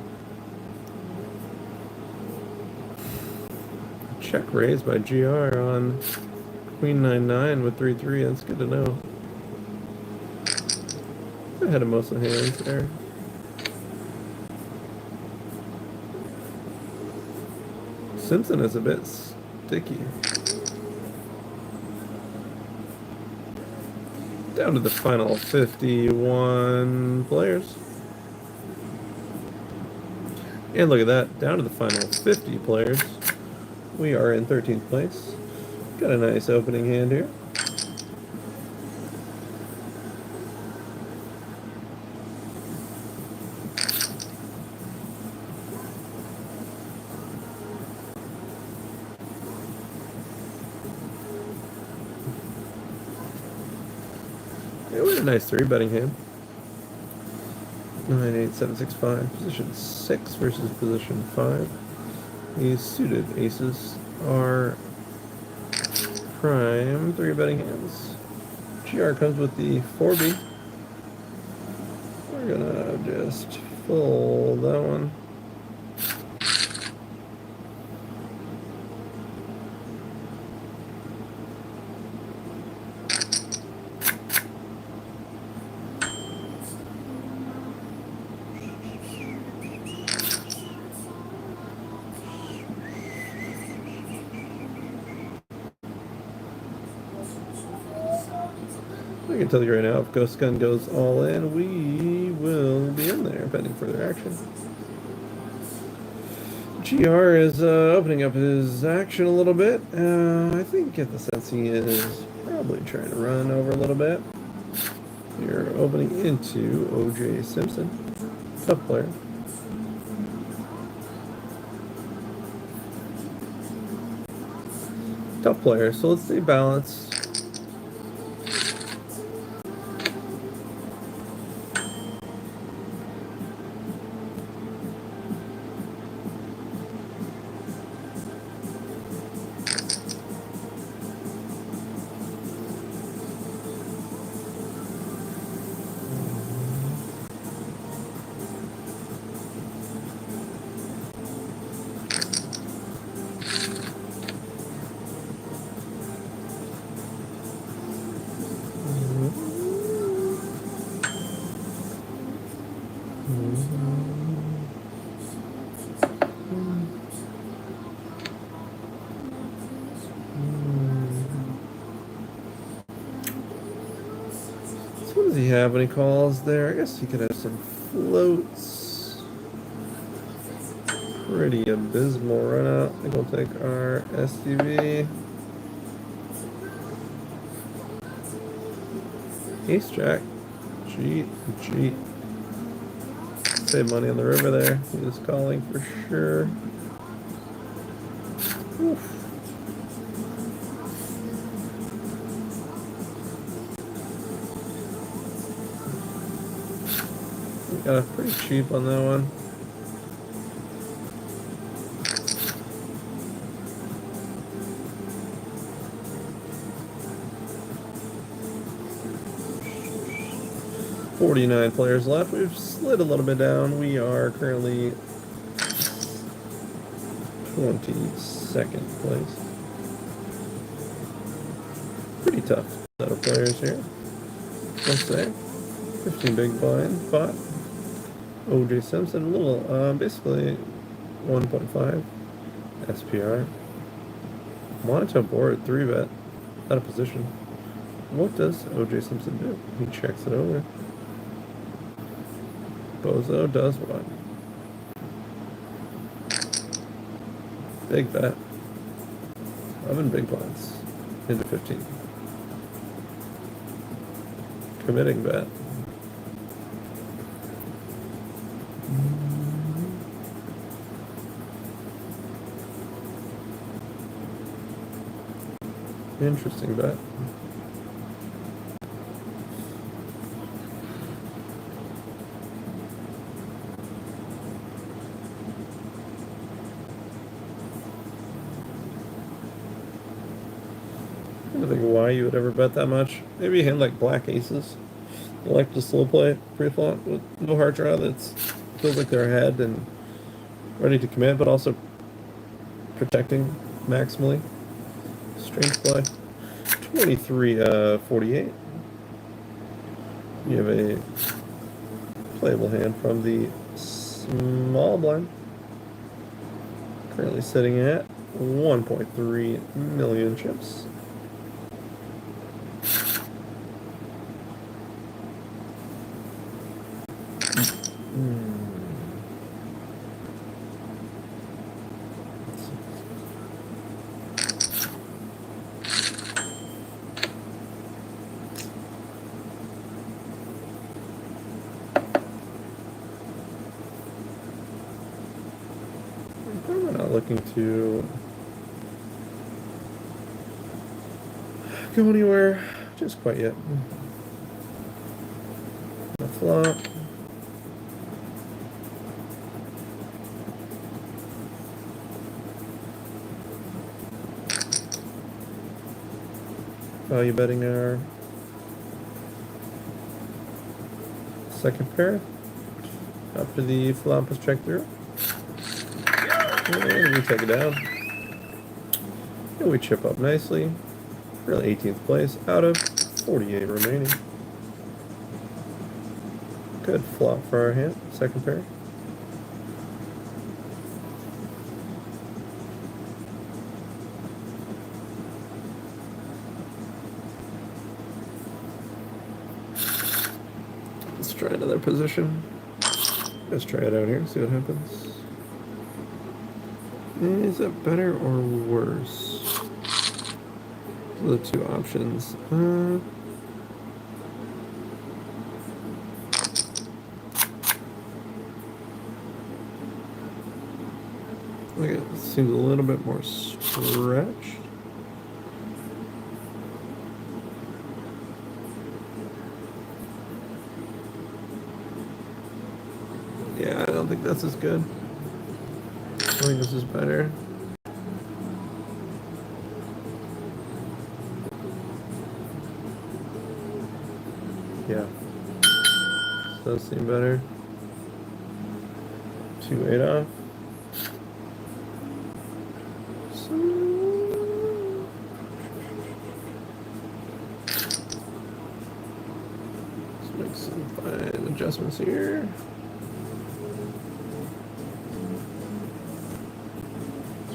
Check raised by GR on Queen 9-9 with 3-3. That's good to know. Ahead of most of the hands there. Simpson is a bit sticky. Down to the final 51 players. And look at that, down to the final 50 players. We are in 13th place. Got a nice opening hand here. It was a nice 3-betting hand. 9, 8, 7, 6, 5. Position 6 versus position 5. These suited aces are prime 3-betting hands. GR comes with the 4B. We're gonna just fold that one. I can tell you right now, if Ghost Gun goes all in, we will be in there pending further action. GR is opening up his action a little bit. I think get the sense he is probably trying to run over a little bit. You're opening into OJ Simpson. Tough player. Tough player, so let's stay balanced. So what does he have when he calls there? I guess he could have some floats. Pretty abysmal run out. I think we'll take our STV. Ace Jack. Cheat. Save money on the river there. He was calling for sure. Oof. Got it pretty cheap on that one. 49 players left. We've slid a little bit down. We are currently 22nd place. Pretty tough set of players here, let's say. 15 big blind pot. OJ Simpson, a little, basically 1.5 SPR. Wanted to board 3-bet out of position. What does OJ Simpson do? He checks it over. Bozo does what? Big bet. 11 big blinds into 15. Committing bet. Interesting bet. I don't think why you would ever bet that much. Maybe a hand like black aces. You like to slow play pre-flop with no heart draw that's feels like they're ahead and ready to commit, but also protecting maximally. Strange play. 23-48. You have a playable hand from the small blind. Currently sitting at 1.3 million chips. I'm not looking to go anywhere just quite yet. The flop. Value betting our second pair after the flop is checked through. And we take it down. And we chip up nicely. Really 18th place out of 48 remaining. Good flop for our hand, second pair. Let's try another position. Let's try it out here, see what happens. Is it better or worse? The two options. Okay, it seems a little bit more stretched. Yeah, I don't think that's as good. I think this is better. Yeah. Does seem better. 2-8 off. So let's make some fine adjustments here.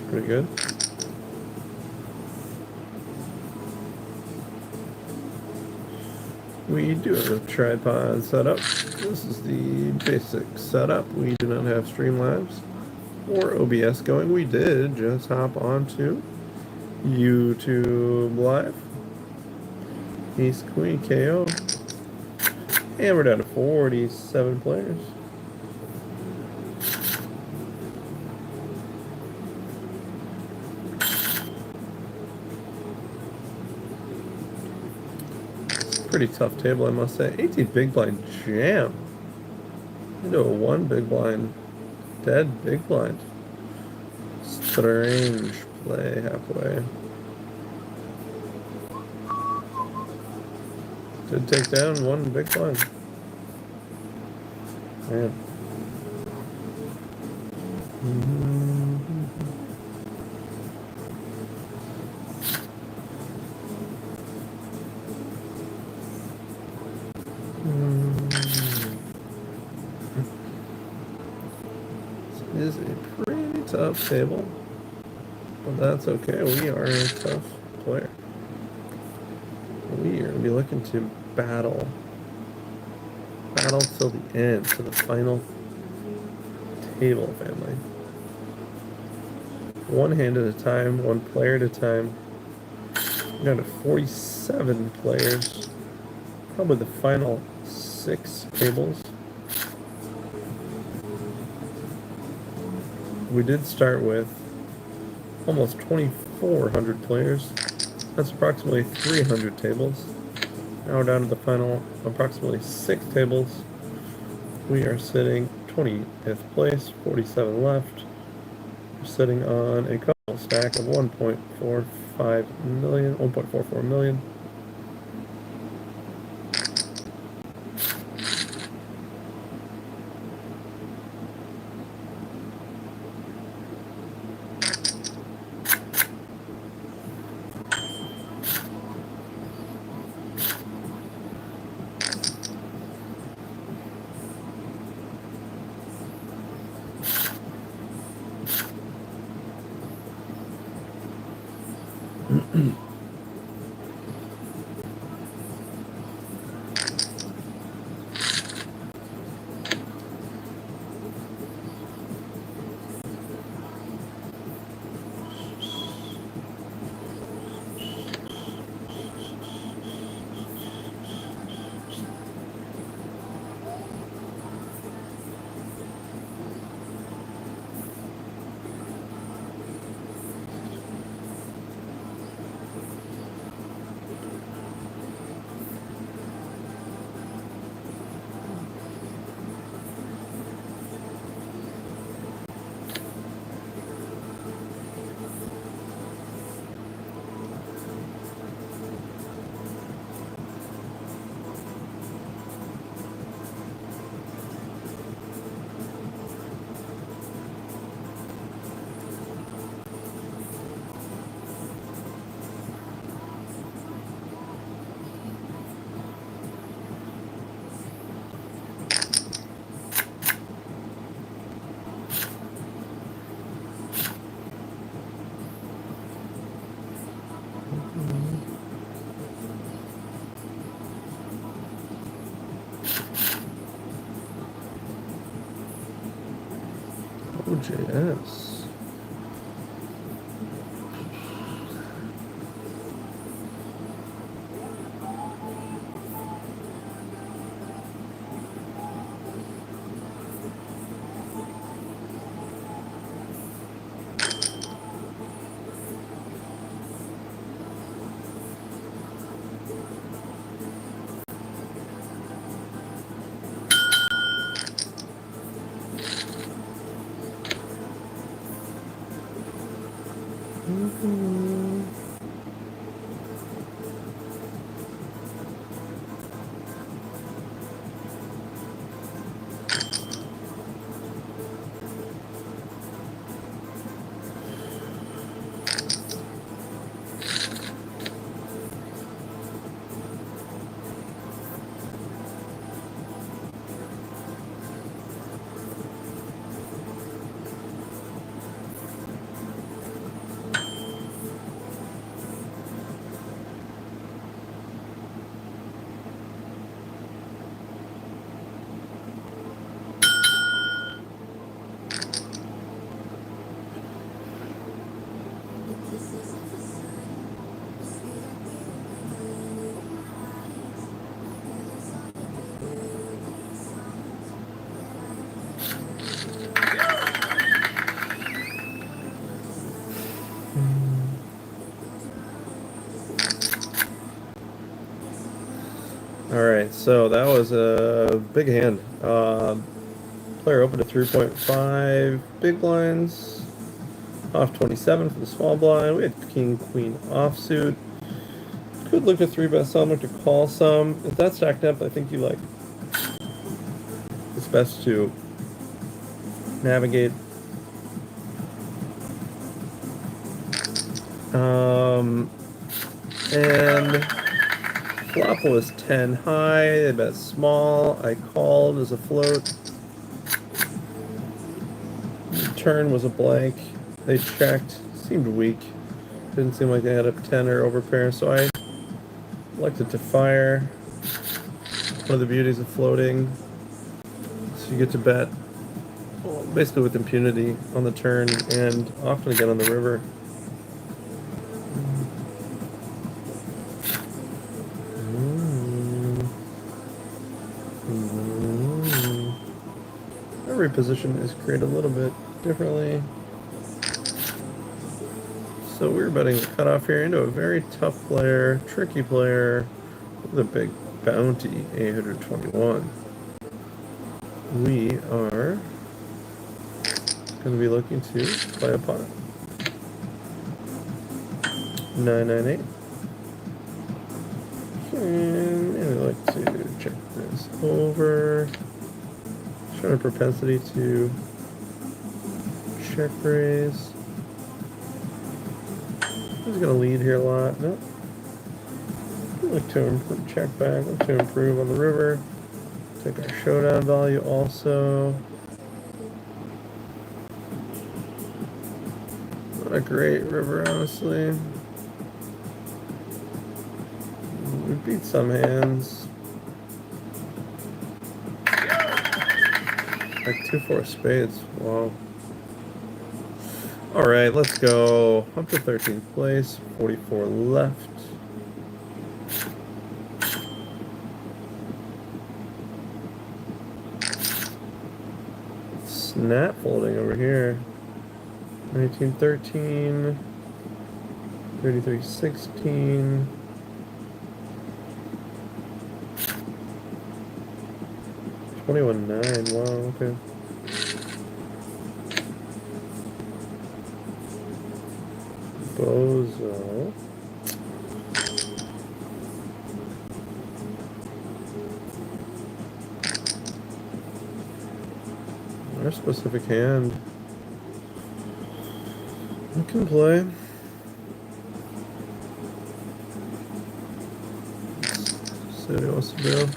Pretty good. We do have a tripod setup. This is the basic setup. We do not have Streamlabs or OBS going. We did just hop onto YouTube Live. Ace Queen KO. And we're down to 47 players. Pretty tough table, I must say. 18 big blind jam into a 1 big blind dead big blind. Strange play halfway. Did take down 1 big blind. Man. This is a pretty tough table, but that's okay. We are a tough player. We are going to be looking to battle till the end, to the final table, family. One hand at a time, one player at a time. We're down to 47 players. Probably the final 6 tables. We did start with almost 2,400 players. That's approximately 300 tables. Now we're down to the final approximately 6 tables. We are sitting 20th place, 47 left. We're sitting on a couple stack of 1.45 million, 1.44 million. OJS. Alright, so that was a big hand. Player opened at 3.5 big blinds. Off 27 for the small blind. We had king, queen offsuit. Could look at 3-bet some, look to call some. If that's stacked up, I think you like. If best to navigate. And flop was 10 high, they bet small. I called as a float. Turn was a blank. They checked, seemed weak. Didn't seem like they had a 10 or overpair, so I elected to fire. One of the beauties of floating, so you get to bet basically with impunity on the turn and often again on the river. Every position is created a little bit differently. So we're betting the cutoff here into a very tough player, tricky player with a big bounty, 821. We are going to be looking to play a pot. 998. And we like to check this over. Showing a propensity to check raise. He's going to lead here a lot. Nope. Look to improve, check back. Look to improve on the river. Take our showdown value also. Not a great river, honestly. We beat some hands. Like 2-4 spades. Wow. Alright, let's go. Up to 13th place. 44 left. Snap folding over here. 1913. 3316. $21.9. Wow, okay. Bozo. Our specific hand. We can play. See what he wants to do.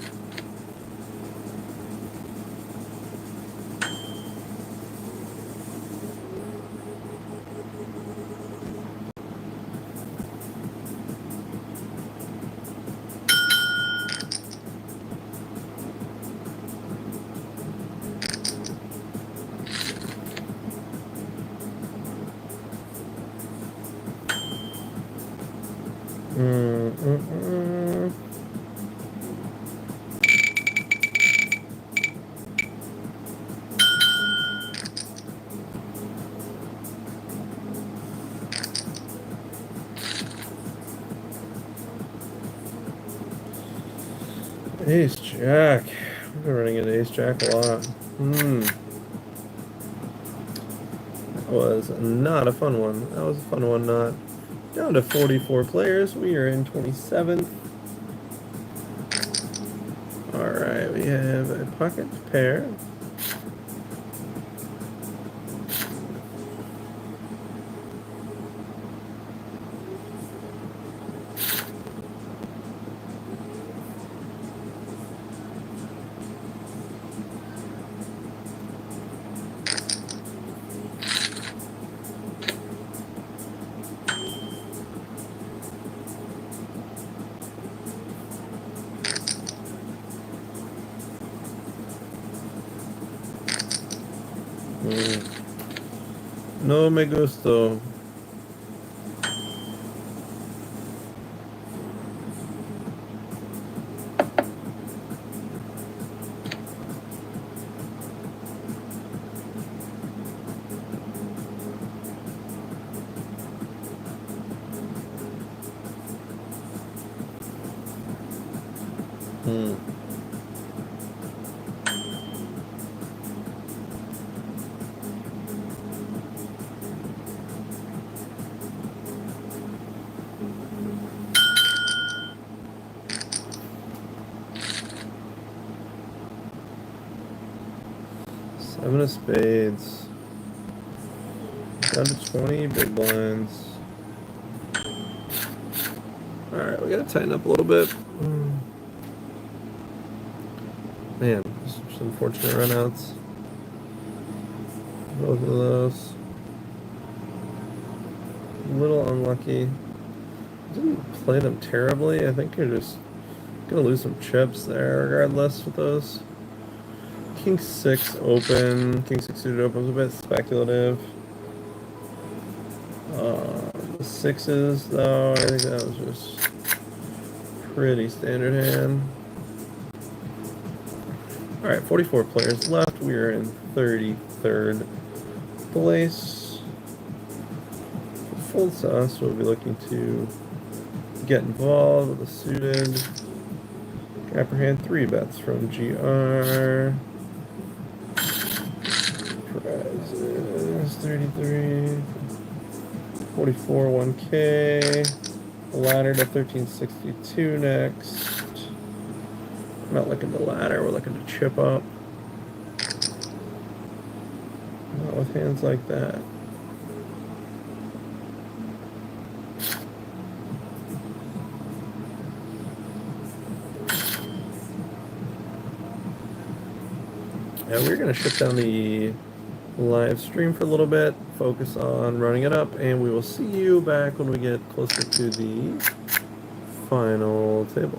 Ace Jack. I've been running into Ace Jack a lot. That was not a fun one. That was a fun one, not. Down to 44 players. We are in 27th. Alright, we have a pocket pair. No me gustó. 7 of spades. Down to 20 big blinds. Alright, we gotta tighten up a little bit. Man, just unfortunate runouts. Both of those. A little unlucky. Didn't play them terribly. I think you're just gonna lose some chips there regardless with those. King 6 open. King 6 suited open was a bit speculative. The 6s though, I think that was just pretty standard hand. Alright, 44 players left. We are in 33rd place. Full sauce, we'll be looking to get involved with a suited. Upper hand 3 bets from GR. Prizes 33. 44 1K. Ladder to 1362 next. We're not looking to ladder, we're looking to chip up. Not with hands like that. And we're going to shut down the live stream for a little bit, focus on running it up, and we will see you back when we get closer to the final table.